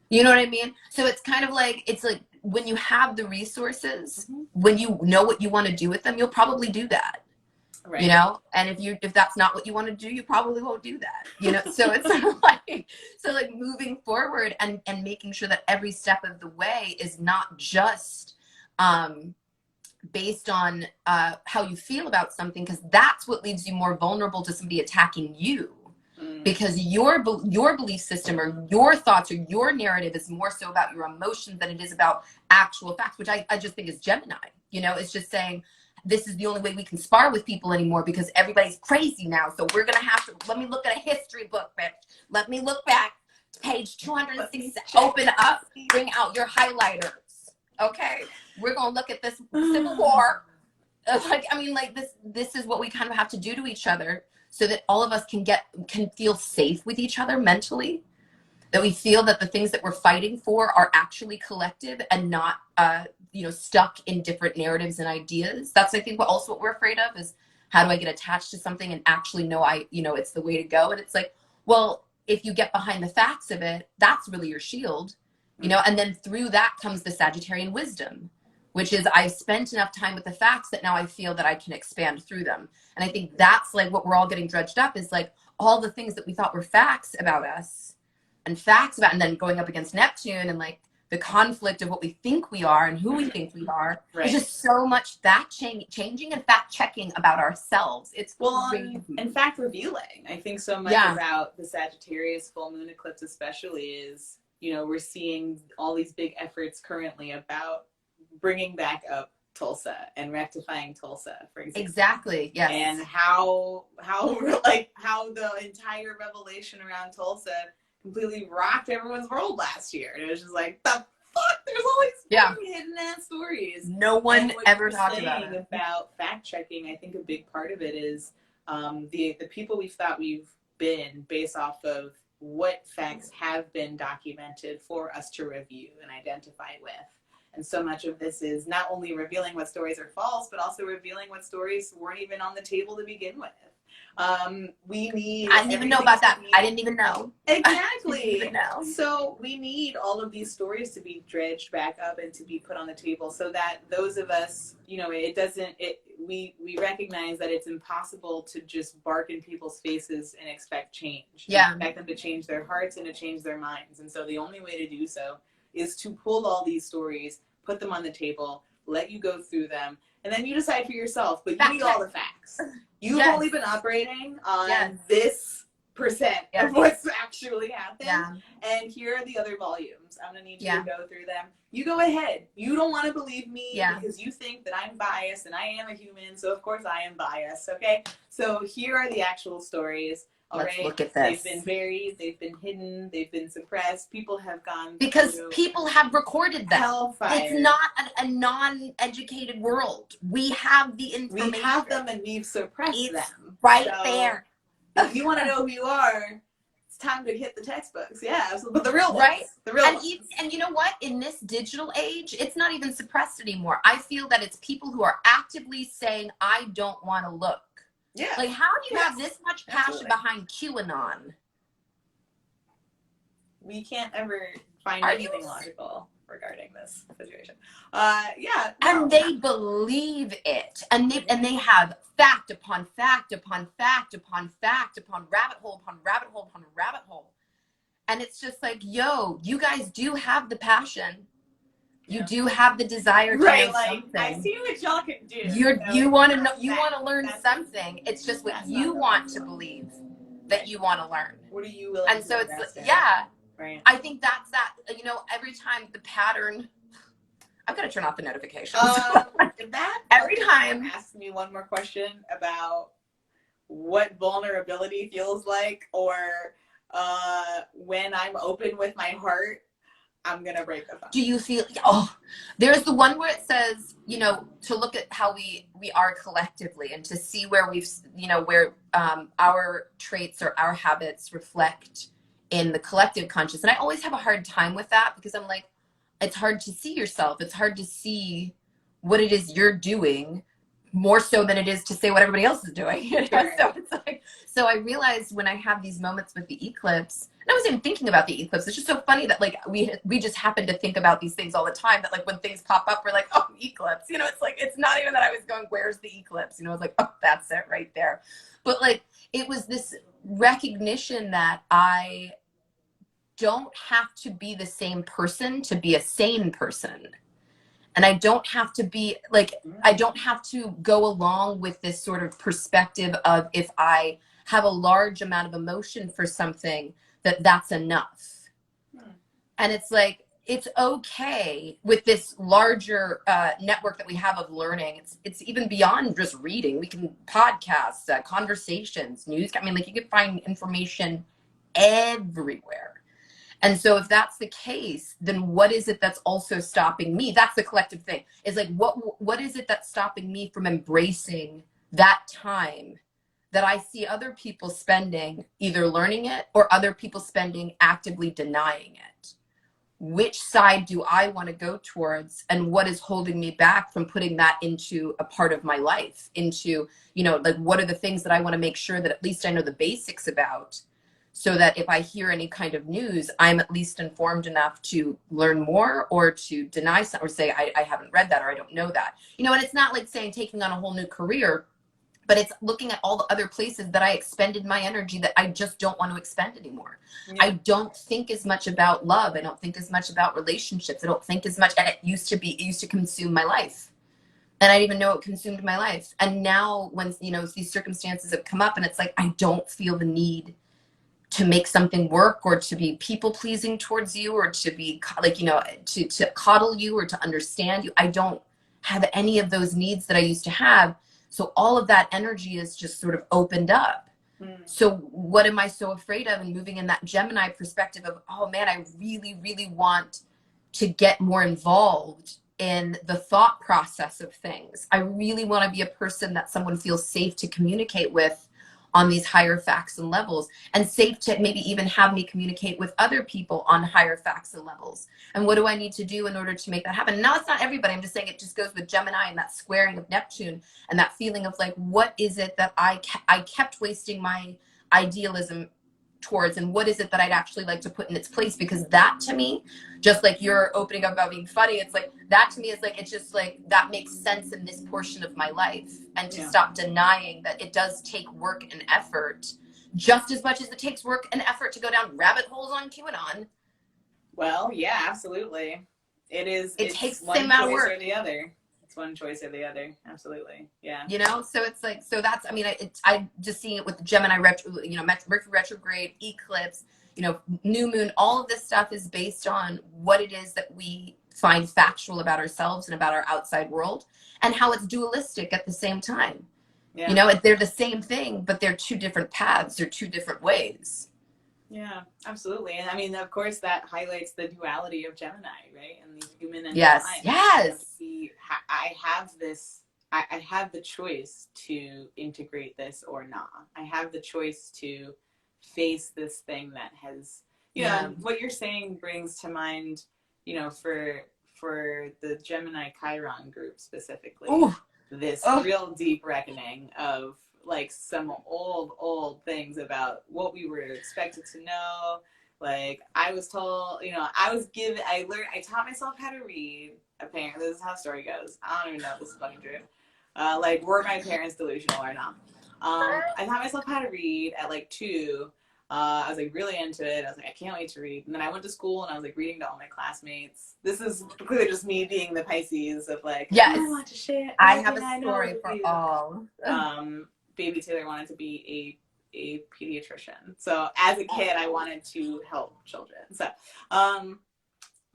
Speaker 2: You know what I mean? So it's kind of like, it's like, when you have the resources, when you know what you want to do with them, you'll probably do that. Right. You know, and if that's not what you want to do, you probably won't do that. You know, so it's like moving forward and making sure that every step of the way is not just based on how you feel about something, because that's what leaves you more vulnerable to somebody attacking you. Because your belief system or your thoughts or your narrative is more so about your emotions than it is about actual facts, which I just think is Gemini. You know, it's just saying, this is the only way we can spar with people anymore because everybody's crazy now. So we're going to have to, let me look at a history book, bitch. Let me look back to page 260. Open up, bring out your highlighters. Okay. We're going to look at this Civil War. This is what we kind of have to do to each other, so that all of us can feel safe with each other mentally, that we feel that the things that we're fighting for are actually collective and not, stuck in different narratives and ideas. That's, I think, what we're afraid of is, how do I get attached to something and actually know it's the way to go? And it's like, well, if you get behind the facts of it, that's really your shield, you know, and then through that comes the Sagittarian wisdom, which is, I've spent enough time with the facts that now I feel that I can expand through them. And I think that's like what we're all getting dredged up, is like all the things that we thought were facts about us and then going up against Neptune and like the conflict of what we think we are and who we think we are. Right. There's just so much fact changing and fact checking about ourselves. It's crazy.
Speaker 1: And fact revealing. I think so much about the Sagittarius full moon eclipse especially is, you know, we're seeing all these big efforts currently about bringing back up Tulsa and rectifying Tulsa, for example.
Speaker 2: Exactly. Yes.
Speaker 1: And how the entire revelation around Tulsa completely rocked everyone's world last year. And it was just like, the fuck? There's always hidden ass stories.
Speaker 2: No one ever talked about it.
Speaker 1: About fact checking, I think a big part of it is the people we thought we've been based off of what facts have been documented for us to review and identify with. And so much of this is not only revealing what stories are false, but also revealing what stories weren't even on the table to begin with. We need.
Speaker 2: I didn't even know about that. I didn't even know.
Speaker 1: Exactly.
Speaker 2: Didn't even know.
Speaker 1: So we need all of these stories to be dredged back up and to be put on the table, so that those of us, you know, we recognize that it's impossible to just bark in people's faces and expect change.
Speaker 2: Yeah.
Speaker 1: Expect them to change their hearts and to change their minds. And so the only way to do so is to pull all these stories, put them on the table, let you go through them, and then you decide for yourself. But you need all the facts. You've only been operating on this percent of what's actually happened. Yeah. And here are the other volumes. I'm going to need you to go through them. You go ahead. You don't want to believe me because you think that I'm biased, and I am a human, so of course I am biased, okay? So here are the actual stories.
Speaker 2: Let's look at this.
Speaker 1: They've been buried, they've been hidden, they've been suppressed. People have gone
Speaker 2: because people have recorded them.
Speaker 1: Hellfire.
Speaker 2: It's not a non-educated world. We have the information.
Speaker 1: We have them, and we've suppressed them.
Speaker 2: Right there.
Speaker 1: If you want to know who you are, it's time to hit the textbooks. Yeah, but the real ones.
Speaker 2: Right.
Speaker 1: The real ones.
Speaker 2: And you know what? In this digital age, it's not even suppressed anymore. I feel that it's people who are actively saying, I don't want to look.
Speaker 1: Yeah.
Speaker 2: Like, how do you have this much passion behind QAnon?
Speaker 1: We can't ever find anything logical regarding this situation. Yeah. No.
Speaker 2: And they believe it. And they have fact upon fact upon fact upon fact upon rabbit hole upon rabbit hole upon rabbit hole. And it's just like, yo, you guys do have the passion. You do have the desire to know something.
Speaker 1: I see what y'all can do.
Speaker 2: You want to know. You want to learn something. It's just what you want to believe that you want to learn.
Speaker 1: What are you willing?
Speaker 2: And so it's
Speaker 1: Right.
Speaker 2: I think that's that. You know, every time the pattern. I've got to turn off the notifications. Every time
Speaker 1: ask me one more question about what vulnerability feels like, or when I'm open with my heart, I'm going to break the phone.
Speaker 2: Do you feel, there's the one where it says, you know, to look at how we are collectively and to see where we've, you know, where our traits or our habits reflect in the collective conscious. And I always have a hard time with that because I'm like, it's hard to see yourself. It's hard to see what it is you're doing more so than it is to say what everybody else is doing. You know?
Speaker 1: Sure.
Speaker 2: So it's like, so I realized when I have these moments with the eclipse, and I wasn't even thinking about the eclipse. It's just so funny that like we just happen to think about these things all the time, that like when things pop up, we're like, oh, eclipse. You know, it's like, it's not even that I was going, where's the eclipse? You know, it's like, oh, that's it right there. But like, it was this recognition that I don't have to be the same person to be a sane person. And I don't have to be like, I don't have to go along with this sort of perspective of if I have a large amount of emotion for something, that's enough. And it's like, it's okay with this larger network that we have of learning. It's even beyond just reading. We can podcasts, conversations, news. I mean, like you can find information everywhere. And so if that's the case, then what is it that's also stopping me? That's the collective thing. Is like, what is it that's stopping me from embracing that time that I see other people spending either learning it or other people spending actively denying it? Which side do I want to go towards, and what is holding me back from putting that into a part of my life? Into, you know, like, what are the things that I want to make sure that at least I know the basics about, so that if I hear any kind of news, I'm at least informed enough to learn more or to deny something or say, I haven't read that or I don't know that. You know, and it's not like saying taking on a whole new career, but it's looking at all the other places that I expended my energy that I just don't want to expend anymore. Yeah. I don't think as much about love. I don't think as much about relationships. I don't think as much, and it used to consume my life. And I didn't even know it consumed my life. And now when, you know, these circumstances have come up and it's like, I don't feel the need to make something work or to be people pleasing towards you or to be like, you know, to coddle you or to understand you. I don't have any of those needs that I used to have. So all of that energy is just sort of opened up.
Speaker 1: Mm.
Speaker 2: So what am I so afraid of? And moving in that Gemini perspective of, oh man, I really, really want to get more involved in the thought process of things. I really want to be a person that someone feels safe to communicate with on these higher facts and levels, and safe to maybe even have me communicate with other people on higher facts and levels. And what do I need to do in order to make that happen? Now, it's not everybody. I'm just saying it just goes with Gemini and that squaring of Neptune and that feeling of like, what is it that I kept wasting my idealism towards, and what is it that I'd actually like to put in its place? Because that to me, just like you're opening up about being funny, it's like that to me is like, it's just like that makes sense in this portion of my life. And to stop denying that it does take work and effort just as much as it takes work and effort to go down rabbit holes on QAnon.
Speaker 1: Well, yeah, absolutely.
Speaker 2: It
Speaker 1: It's
Speaker 2: takes the
Speaker 1: one
Speaker 2: same amount of
Speaker 1: choice
Speaker 2: work.
Speaker 1: or the other. It's one choice or the other. Absolutely. Yeah.
Speaker 2: You know, so it's like, so that's, I mean, I just seeing it with Gemini retro, you know, Mercury retrograde, eclipse, you know, new moon, all of this stuff is based on what it is that we find factual about ourselves and about our outside world, and how it's dualistic at the same time. You
Speaker 1: Yeah.
Speaker 2: know, they're the same thing, but they're two different paths, they're two different ways.
Speaker 1: Yeah, absolutely. And I mean, of course, that highlights the duality of Gemini, right? And the human and
Speaker 2: Yes,
Speaker 1: divine.
Speaker 2: yes.
Speaker 1: I have this, I have the choice to integrate this or not. I have the choice to face this thing that has, you know,
Speaker 2: Yeah.
Speaker 1: and what you're saying brings to mind, you know, for the Gemini Chiron group specifically,
Speaker 2: Ooh.
Speaker 1: this
Speaker 2: Oh.
Speaker 1: real deep reckoning of like some old things about what we were expected to know. Like I was told, you know, I taught myself how to read. Apparently, this is how the story goes. I don't even know if this is fucking true. Like, were my parents delusional or not? I taught myself how to read at like 2. I was like really into it. I was like, I can't wait to read. And then I went to school and I was like reading to all my classmates. This is clearly just me being the Pisces of like,
Speaker 2: Yes.
Speaker 1: I want to share
Speaker 2: I have
Speaker 1: everything
Speaker 2: a
Speaker 1: I know
Speaker 2: story
Speaker 1: with
Speaker 2: for
Speaker 1: you.
Speaker 2: all.
Speaker 1: Baby Taylor wanted to be a pediatrician. So as a kid, I wanted to help children. So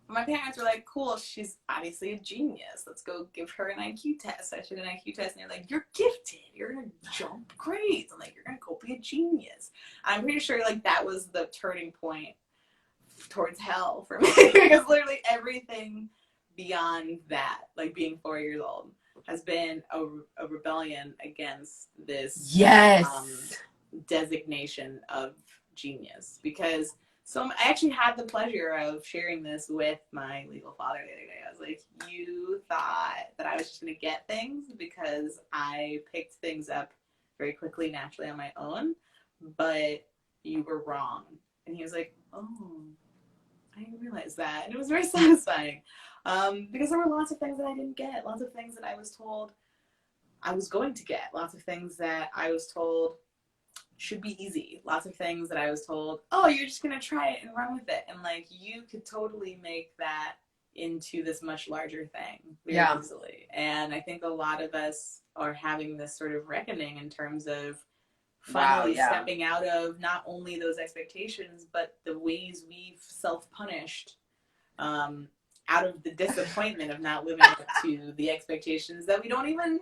Speaker 1: my parents were like, cool, she's obviously a genius. Let's go give her an IQ test. I took an IQ test, and they're like, you're gifted. You're going to jump grades. I'm like, you're going to go be a genius. I'm pretty sure like that was the turning point towards hell for me because literally everything beyond that, like being 4 years old, has been a rebellion against this
Speaker 2: Yes.
Speaker 1: designation of genius. Because I actually had the pleasure of sharing this with my legal father the other day. I was like, you thought that I was just going to get things because I picked things up very quickly, naturally on my own, but you were wrong. And he was like, oh, I didn't realize that. And it was very satisfying because there were lots of things that I didn't get, lots of things that I was told I was going to get, lots of things that I was told should be easy, lots of things that I was told, oh, you're just going to try it and run with it. And like, you could totally make that into this much larger thing very easily. And I think a lot of us are having this sort of reckoning in terms of finally stepping out of not only those expectations, but the ways we've self-punished out of the disappointment of not living up to the expectations that we don't even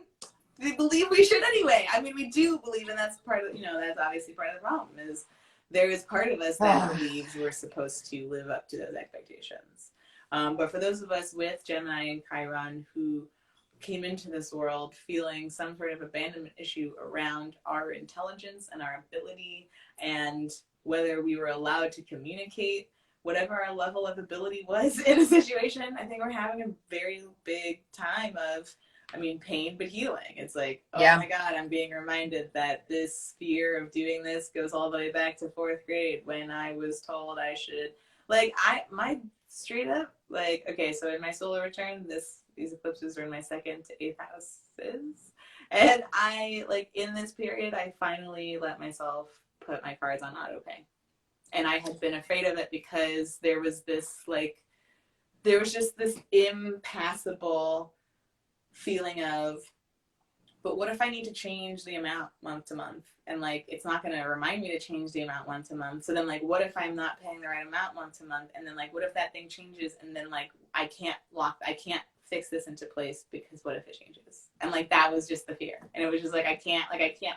Speaker 1: believe we should anyway. I mean, we do believe, and that's part of, you know, that's obviously part of the problem is there is part of us that believes we're supposed to live up to those expectations. But for those of us with Gemini and Chiron who came into this world feeling some sort of abandonment issue around our intelligence and our ability and whether we were allowed to communicate whatever our level of ability was in a situation, I think we're having a very big time of, I mean, pain, but healing. It's like, oh my God, I'm being reminded that this fear of doing this goes all the way back to 4th grade when I was told I should, like, my straight up, like, okay, so in my solar return, these eclipses are in my 2nd to 8th houses. And I, like, in this period, I finally let myself put my cards on auto pay. And I had been afraid of it because there was this, like, there was just this impassable feeling of, but what if I need to change the amount month to month? And like, it's not going to remind me to change the amount month to month. So then like, what if I'm not paying the right amount month to month? And then like, what if that thing changes? And then like, I can't fix this into place because what if it changes? And like, that was just the fear. And it was just like, I can't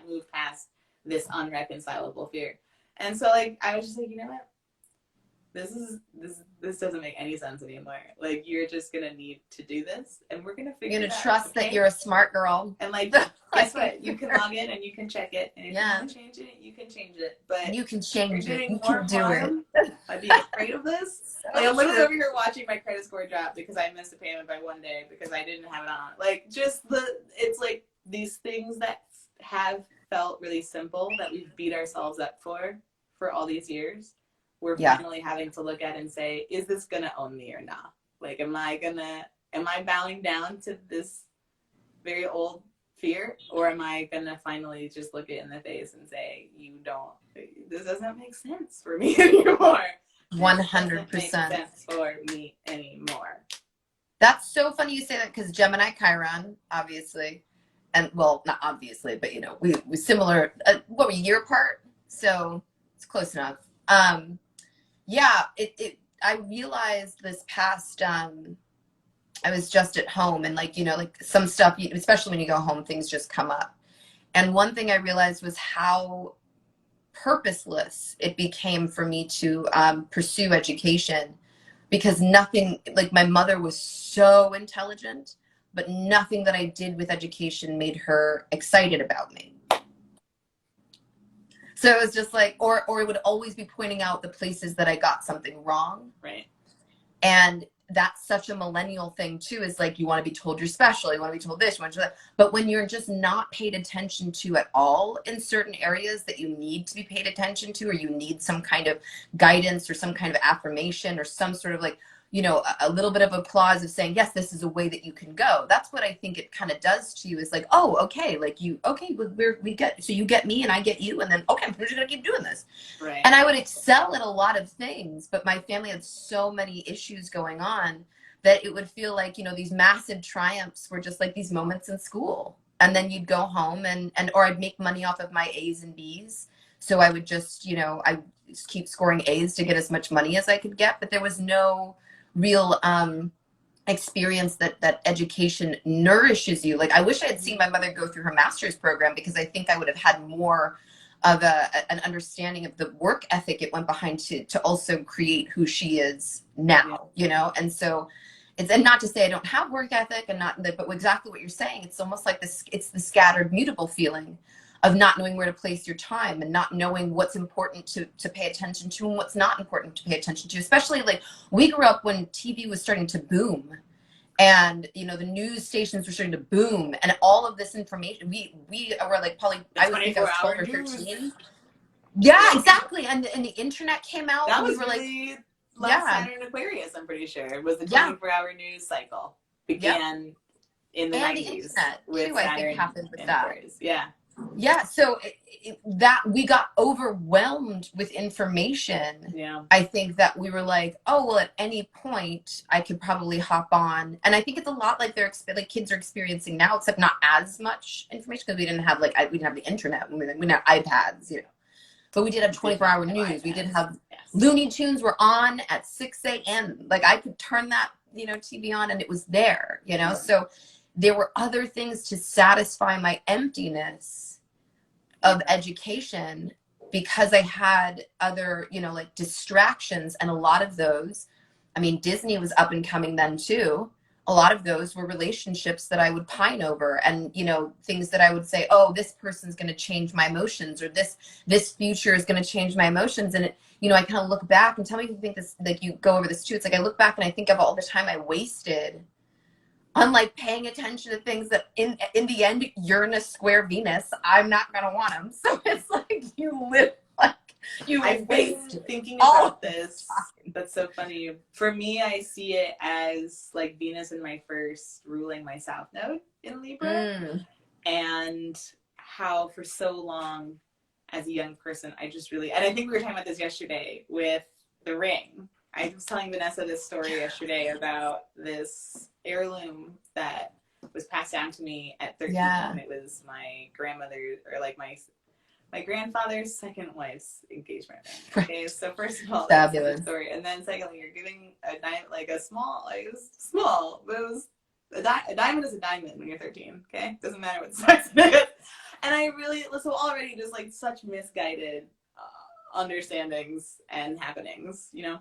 Speaker 1: move past this unreconcilable fear. And so like I was just like, you know what? This doesn't make any sense anymore. Like you're just gonna need to do this, and we're gonna figure.
Speaker 2: You're
Speaker 1: it
Speaker 2: gonna
Speaker 1: out,
Speaker 2: trust
Speaker 1: okay?
Speaker 2: that you're a smart girl.
Speaker 1: And like, guess what? You can log in and you can check it, and if you want to change it, you can change it. But
Speaker 2: you can change
Speaker 1: you're
Speaker 2: it.
Speaker 1: doing
Speaker 2: You
Speaker 1: more
Speaker 2: can do
Speaker 1: harm
Speaker 2: it.
Speaker 1: by being afraid of this.
Speaker 2: So
Speaker 1: Like I'm literally
Speaker 2: true.
Speaker 1: over here watching my credit score drop because I missed a payment by one day because I didn't have it on. Like just it's like these things that have felt really simple that we've beat ourselves up for all these years. We're finally having to look at and say, is this gonna own me or not? Like, am I bowing down to this very old fear, or am I gonna finally just look it in the face and say, this doesn't make sense for me anymore.
Speaker 2: 100%.
Speaker 1: Make sense for me anymore.
Speaker 2: That's so funny you say that, because Gemini Chiron, obviously, and well, not obviously, but you know, we similar. What were you, year apart? So it's close enough. Yeah, I realized this past, I was just at home, and like, you know, like some stuff, especially when you go home, things just come up. And one thing I realized was how purposeless it became for me to pursue education, because nothing, like my mother was so intelligent, but nothing that I did with education made her excited about me. So it was just like, or it would always be pointing out the places that I got something wrong.
Speaker 1: Right.
Speaker 2: And that's such a millennial thing too, is like, you want to be told you're special, you want to be told this, you want to do that. But when you're just not paid attention to at all in certain areas that you need to be paid attention to, or you need some kind of guidance or some kind of affirmation or some sort of like, you know, a little bit of applause of saying, yes, this is a way that you can go. That's what I think it kind of does to you, is like, oh, okay, like we get, so you get me and I get you, and then, okay, I'm just going to keep doing this.
Speaker 1: Right.
Speaker 2: And I would excel at a lot of things, but my family had so many issues going on that it would feel like, you know, these massive triumphs were just like these moments in school. And then you'd go home or I'd make money off of my A's and B's. So I would just, you know, I just keep scoring A's to get as much money as I could get, but there was no real experience that education nourishes you. Like, I wish I had seen my mother go through her master's program, because I think I would have had more of an understanding of the work ethic it went behind to also create who she is now, you know? And so and not to say I don't have work ethic, and but exactly what you're saying, it's almost like it's the scattered mutable feeling of not knowing where to place your time, and not knowing what's important to pay attention to and what's not important to pay attention to. Especially like, we grew up when TV was starting to boom, and you know, the news stations were starting to boom, and all of this information, we were like, probably, I would think I was 12 or 13. Yeah, exactly. And the internet came out.
Speaker 1: That was
Speaker 2: we were
Speaker 1: really
Speaker 2: like,
Speaker 1: last Saturn Aquarius, I'm pretty sure. It was the 24-hour news cycle. Began in the 90s.
Speaker 2: And the internet
Speaker 1: with
Speaker 2: too,
Speaker 1: Saturn
Speaker 2: I think, happened with that.
Speaker 1: Aquarius. Yeah.
Speaker 2: Yeah, so that we got overwhelmed with information.
Speaker 1: Yeah.
Speaker 2: I think that we were like, oh, well, at any point I could probably hop on. And I think it's a lot like kids are experiencing now, except not as much information, because we didn't have we didn't have the internet. We didn't have iPads, you know. But we did have 24-hour news. We did have Looney Tunes were on at 6 a.m. Like, I could turn that, you know, TV on and it was there, you know. So there were other things to satisfy my emptiness of education, because I had other, you know, like distractions. And a lot of those, I mean, Disney was up and coming then too. A lot of those were relationships that I would pine over, and, you know, things that I would say, oh, this person's going to change my emotions, or this future is going to change my emotions. And it, you know, I kind of look back, and tell me if you think this, like, you go over this too. It's like, I look back and I think of all the time I wasted on like paying attention to things that in the end, Uranus square Venus, I'm not going to want them. So it's like, you live like you
Speaker 1: I've
Speaker 2: waste
Speaker 1: been thinking about this. That's so funny. For me, I see it as like Venus in my first ruling my South Node in Libra. And how for so long as a young person, I just really, and I think we were talking about this yesterday with the ring. I was telling Vanessa this story yesterday about this heirloom that was passed down to me at 13. And it was my grandmother, or like my grandfather's second wife's engagement ring. Okay, so first of all, that's the story. And then secondly, you're giving a diamond, like a small, like it was small, but it was a diamond is a diamond when you're 13. Okay, doesn't matter what the size it is. And I really, so already just like such misguided understandings and happenings, you know?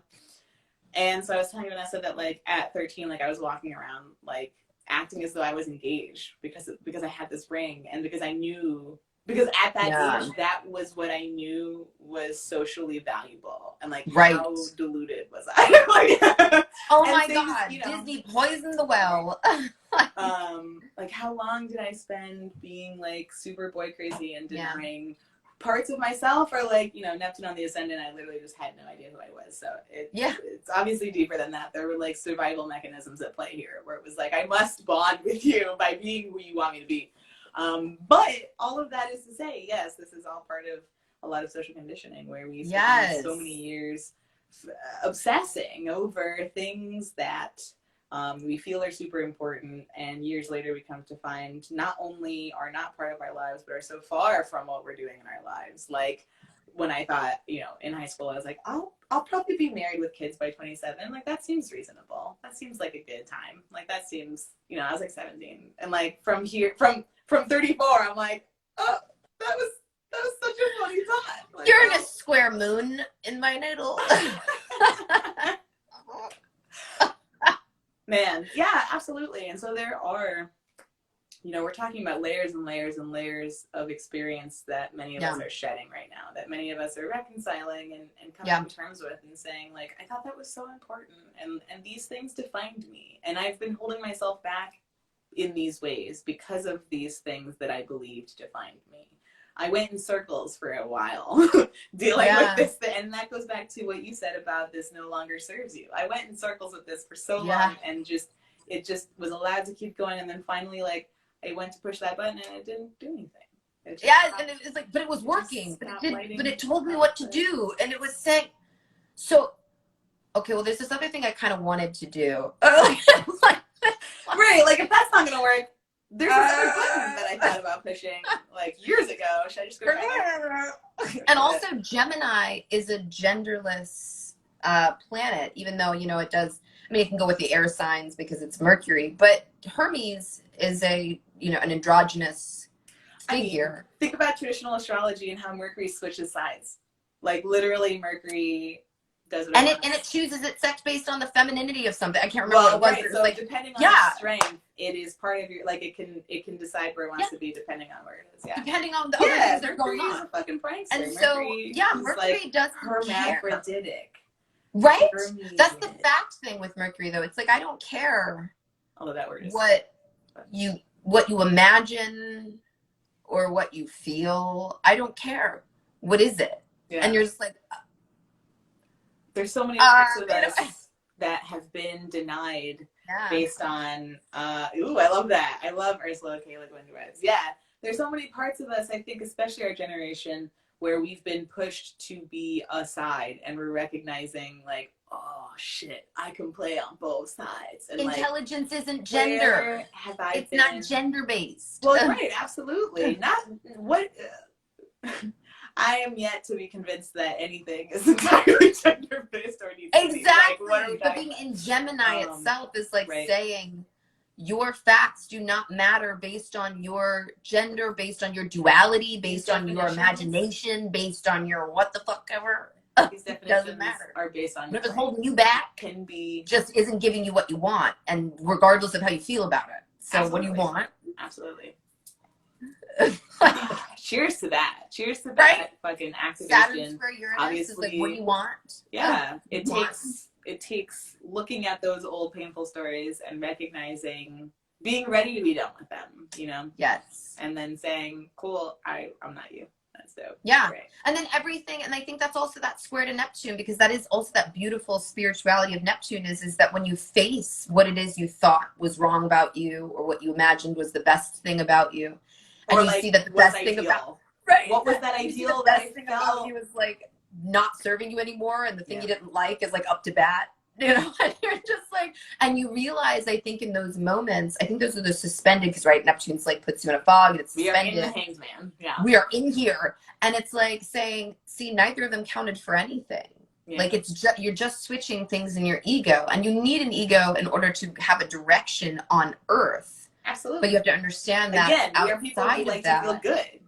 Speaker 1: And so I was telling Vanessa that like at 13, like I was walking around like acting as though I was engaged because I had this ring, and because I knew, because at that age that was what I knew was socially valuable, and like how deluded was I? Like,
Speaker 2: oh my god, you know, Disney poisoned the well.
Speaker 1: Like how long did I spend being like super boy crazy and denying parts of myself, or like, you know, Neptune on the ascendant, I literally just had no idea who I was. So it's obviously deeper than that. There were like survival mechanisms at play here, where it was like, I must bond with you by being who you want me to be. But all of that is to say, yes, this is all part of a lot of social conditioning, where we spend so many years obsessing over things that we feel are super important, and years later we come to find not only are not part of our lives, but are so far from what we're doing in our lives. Like when I thought, you know, in high school, I was like, I'll probably be married with kids by 27. Like that seems reasonable. That seems like a good time. Like that seems, you know, I was like 17, and like from 34, I'm like, oh, that was such a funny thought. Like,
Speaker 2: you're in a square moon in my natal.
Speaker 1: Man, yeah, absolutely. And so there are, you know, we're talking about layers and layers and layers of experience that many of us are shedding right now, that many of us are reconciling and coming to terms with, and saying like, I thought that was so important, and these things defined me, and I've been holding myself back in these ways because of these things that I believed defined me. I went in circles for a while dealing with this, and that goes back to what you said about this no longer serves you. I went in circles with this for so long, and it just was allowed to keep going, and then finally, like, I went to push that button and it didn't do anything.
Speaker 2: And it's like, but it was working, but it told me what to do, and it was saying, so, okay, well, there's this other thing I kind of wanted to do.
Speaker 1: Right, like if that's not gonna work, there's this other button that I thought about pushing like years ago. Should I just go try that?
Speaker 2: And also, Gemini is a genderless planet, even though, you know, it does, I mean, it can go with the air signs because it's Mercury, but Hermes is a, you know, an androgynous figure.
Speaker 1: I mean, think about traditional astrology and how Mercury switches sides. Like literally Mercury does what it
Speaker 2: and it chooses its sex based on the femininity of something. I can't remember what it was.
Speaker 1: Right.
Speaker 2: It was
Speaker 1: so
Speaker 2: like,
Speaker 1: depending on its strength, it is part of your, like it can decide where it wants to be depending on where it is. Yeah.
Speaker 2: Depending on the other things that are going on.
Speaker 1: Is a fucking prankster.
Speaker 2: And so Mercury
Speaker 1: like
Speaker 2: doesn't
Speaker 1: hermaphroditic.
Speaker 2: Right? That's the fact thing with Mercury though. It's like, I don't care
Speaker 1: although that word is
Speaker 2: what you imagine or what you feel. I don't care. What is it? Yeah. And you're just like,
Speaker 1: there's so many parts of us that have been denied based on ooh, I love that. I love Ursula K. Le Guin. Yeah. There's so many parts of us, I think, especially our generation, where we've been pushed to be a side, and we're recognizing like, oh shit, I can play on both sides. And
Speaker 2: intelligence isn't gender. It's not gender based.
Speaker 1: Well, right, absolutely. Not what I am yet to be convinced that anything is entirely gender based or needs to be.
Speaker 2: Exactly. But being in Gemini itself is like saying your facts do not matter based on your gender, based on your duality, based on your imagination, based on your what the fuck ever.
Speaker 1: These definitions doesn't matter. Are based on
Speaker 2: what if it's holding you back,
Speaker 1: can be
Speaker 2: just isn't giving you what you want, and regardless of how you feel about it. So what do you want?
Speaker 1: Absolutely. Cheers to that. Cheers to that fucking activation.
Speaker 2: Saturn's for Uranus. Obviously, is like, what do you want?
Speaker 1: Yeah. It takes looking at those old painful stories and recognizing, being ready to be done with them, you know?
Speaker 2: Yes.
Speaker 1: And then saying, cool, I'm not you. That's dope.
Speaker 2: Yeah. Great. And then everything, and I think that's also that square to Neptune, because that is also that beautiful spirituality of Neptune is that when you face what it is you thought was wrong about you, or what you imagined was the best thing about you, and
Speaker 1: or
Speaker 2: you
Speaker 1: like,
Speaker 2: see that the best thing about
Speaker 1: what was that ideal that I felt
Speaker 2: you was like not serving you anymore, and the thing you didn't like is like up to bat, you know, and you're just like, and you realize, I think in those moments, I think those are the suspended, because Neptune's like puts you in a fog, and it's suspended.
Speaker 1: We are in the Hanged Man. Yeah.
Speaker 2: We are in here, and it's like saying, see, neither of them counted for anything. Yeah. Like it's just, you're just switching things in your ego, and you need an ego in order to have a direction on Earth.
Speaker 1: Absolutely.
Speaker 2: But you have to understand that
Speaker 1: again, we are people who like to feel good.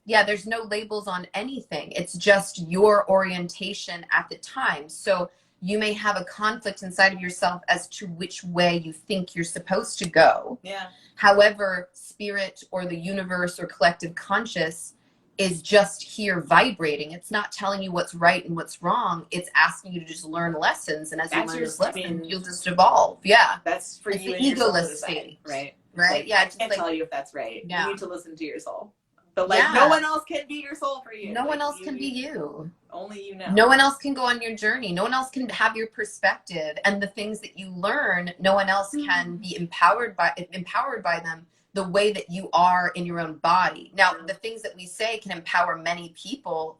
Speaker 2: Yeah, there's no labels on anything. It's just your orientation at the time. So you may have a conflict inside of yourself as to which way you think you're supposed to go.
Speaker 1: Yeah.
Speaker 2: However, spirit or the universe or collective conscious is just here vibrating. It's not telling you what's right and what's wrong. It's asking you to just learn lessons. And as you learn those lessons, you'll just evolve. Yeah.
Speaker 1: That's for
Speaker 2: it's
Speaker 1: you
Speaker 2: the
Speaker 1: and your soul to
Speaker 2: egoless
Speaker 1: decide,
Speaker 2: state.
Speaker 1: right?
Speaker 2: Right?
Speaker 1: Like,
Speaker 2: Yeah.
Speaker 1: I can't tell you if that's right.
Speaker 2: Yeah.
Speaker 1: You need to listen to your soul. But like, no one else can be your soul for you.
Speaker 2: No
Speaker 1: like,
Speaker 2: one else can be you.
Speaker 1: Only you know.
Speaker 2: No one else can go on your journey. No one else can have your perspective, and the things that you learn, no one else can be empowered by them the way that you are in your own body. Now, the things that we say can empower many people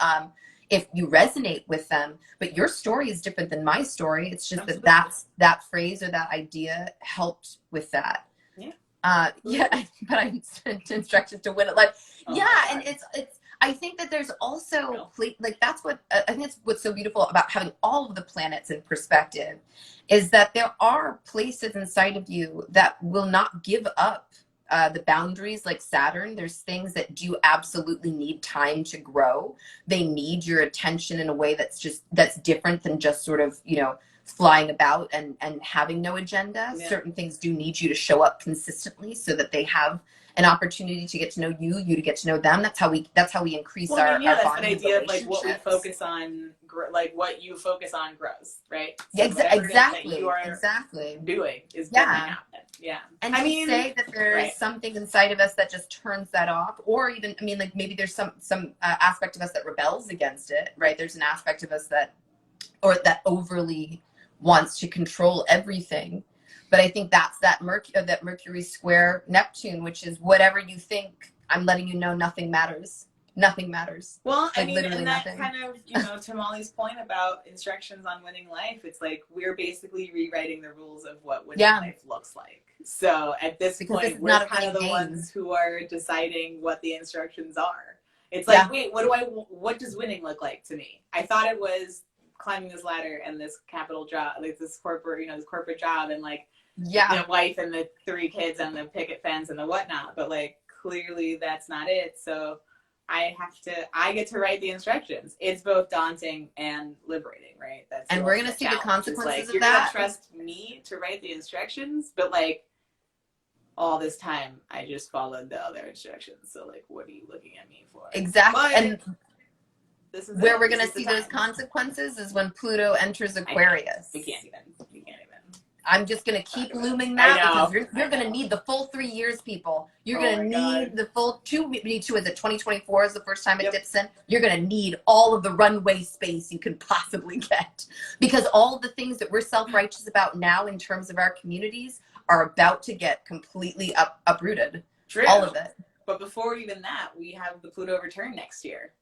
Speaker 2: if you resonate with them, but your story is different than my story. It's just that phrase or that idea helped with that. Yeah, but I sent instructions to win it. Like, and it's. I think that there's also like that's what I think that's what's so beautiful about having all of the planets in perspective, is that there are places inside of you that will not give up the boundaries. Like Saturn, there's things that do absolutely need time to grow. They need your attention in a way that's different than just sort of, you know, flying about and having no agenda. Certain things do need you to show up consistently so that they have an opportunity to get to know you to get to know them. That's how we increase our
Speaker 1: that's
Speaker 2: bonding
Speaker 1: an idea of like what we focus on, like what you focus on grows, right? So
Speaker 2: exactly.
Speaker 1: You are doing is gonna happen. Yeah.
Speaker 2: And I mean, say that there's something inside of us that just turns that off, or even, I mean, like maybe there's some aspect of us that rebels against it, right? There's an aspect of us that overly wants to control everything. But I think that's that Mercury square Neptune, which is whatever you think, I'm letting you know nothing matters. Nothing matters.
Speaker 1: Well,
Speaker 2: like,
Speaker 1: I mean,
Speaker 2: literally
Speaker 1: and that
Speaker 2: nothing.
Speaker 1: kind of, you know, to Molly's point about instructions on winning life, it's like we're basically rewriting the rules of what winning life looks like. So at this point, we're kind of the ones who are deciding what the instructions are. It's like, wait, what does winning look like to me? I thought it was climbing this ladder and this capital job, like this corporate, this corporate job, and like the wife and the 3 kids and the picket fence and the whatnot. But like clearly that's not it. So I get to write the instructions. It's both daunting and liberating, right?
Speaker 2: And we're gonna see the consequences of
Speaker 1: you're
Speaker 2: that.
Speaker 1: You're gonna trust me to write the instructions, but like all this time I just followed the other instructions. So like, what are you looking at me for?
Speaker 2: Exactly.
Speaker 1: But
Speaker 2: and this is where we're going to see those consequences is when Pluto enters Aquarius.
Speaker 1: You can't even.
Speaker 2: I'm just going to keep looming that because you're going to need the full 3 years, people. You're going to need the full 2. Is it 2024 is the first time it dips in? You're going to need all of the runway space you can possibly get, because all of the things that we're self-righteous about now in terms of our communities are about to get completely uprooted.
Speaker 1: True.
Speaker 2: All of it.
Speaker 1: But before even that, we have the Pluto return next year.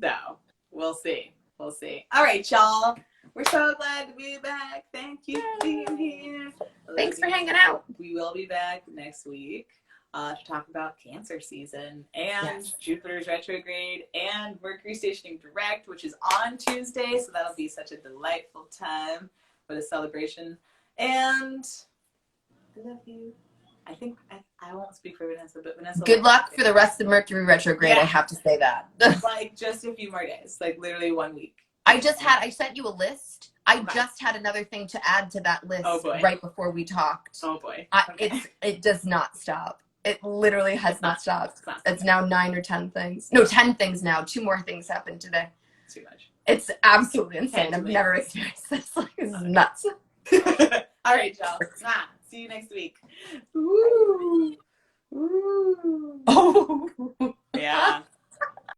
Speaker 1: So we'll see. All right, y'all. We're so glad to be back. Thank you for being here.
Speaker 2: Thanks for hanging out.
Speaker 1: We will be back next week to talk about Cancer season and Jupiter's retrograde and Mercury stationing direct, which is on Tuesday. So that'll be such a delightful time for the celebration. And I love you. I think I won't speak for Vanessa, but Vanessa.
Speaker 2: Good luck for the rest of Mercury retrograde. I have to say that.
Speaker 1: Like just a few more days, like literally 1 week.
Speaker 2: I sent you a list. I just had another thing to add to that list right before we talked.
Speaker 1: Oh boy.
Speaker 2: It does not stop. It literally has not stopped. It's now 9 or 10 things. No, 10 things now. 2 more things happened today.
Speaker 1: Too much.
Speaker 2: It's absolutely insane. I've never experienced this. Like, this is nuts.
Speaker 1: All right, y'all. See you next week. Ooh. Ooh.
Speaker 2: Oh.
Speaker 1: Yeah.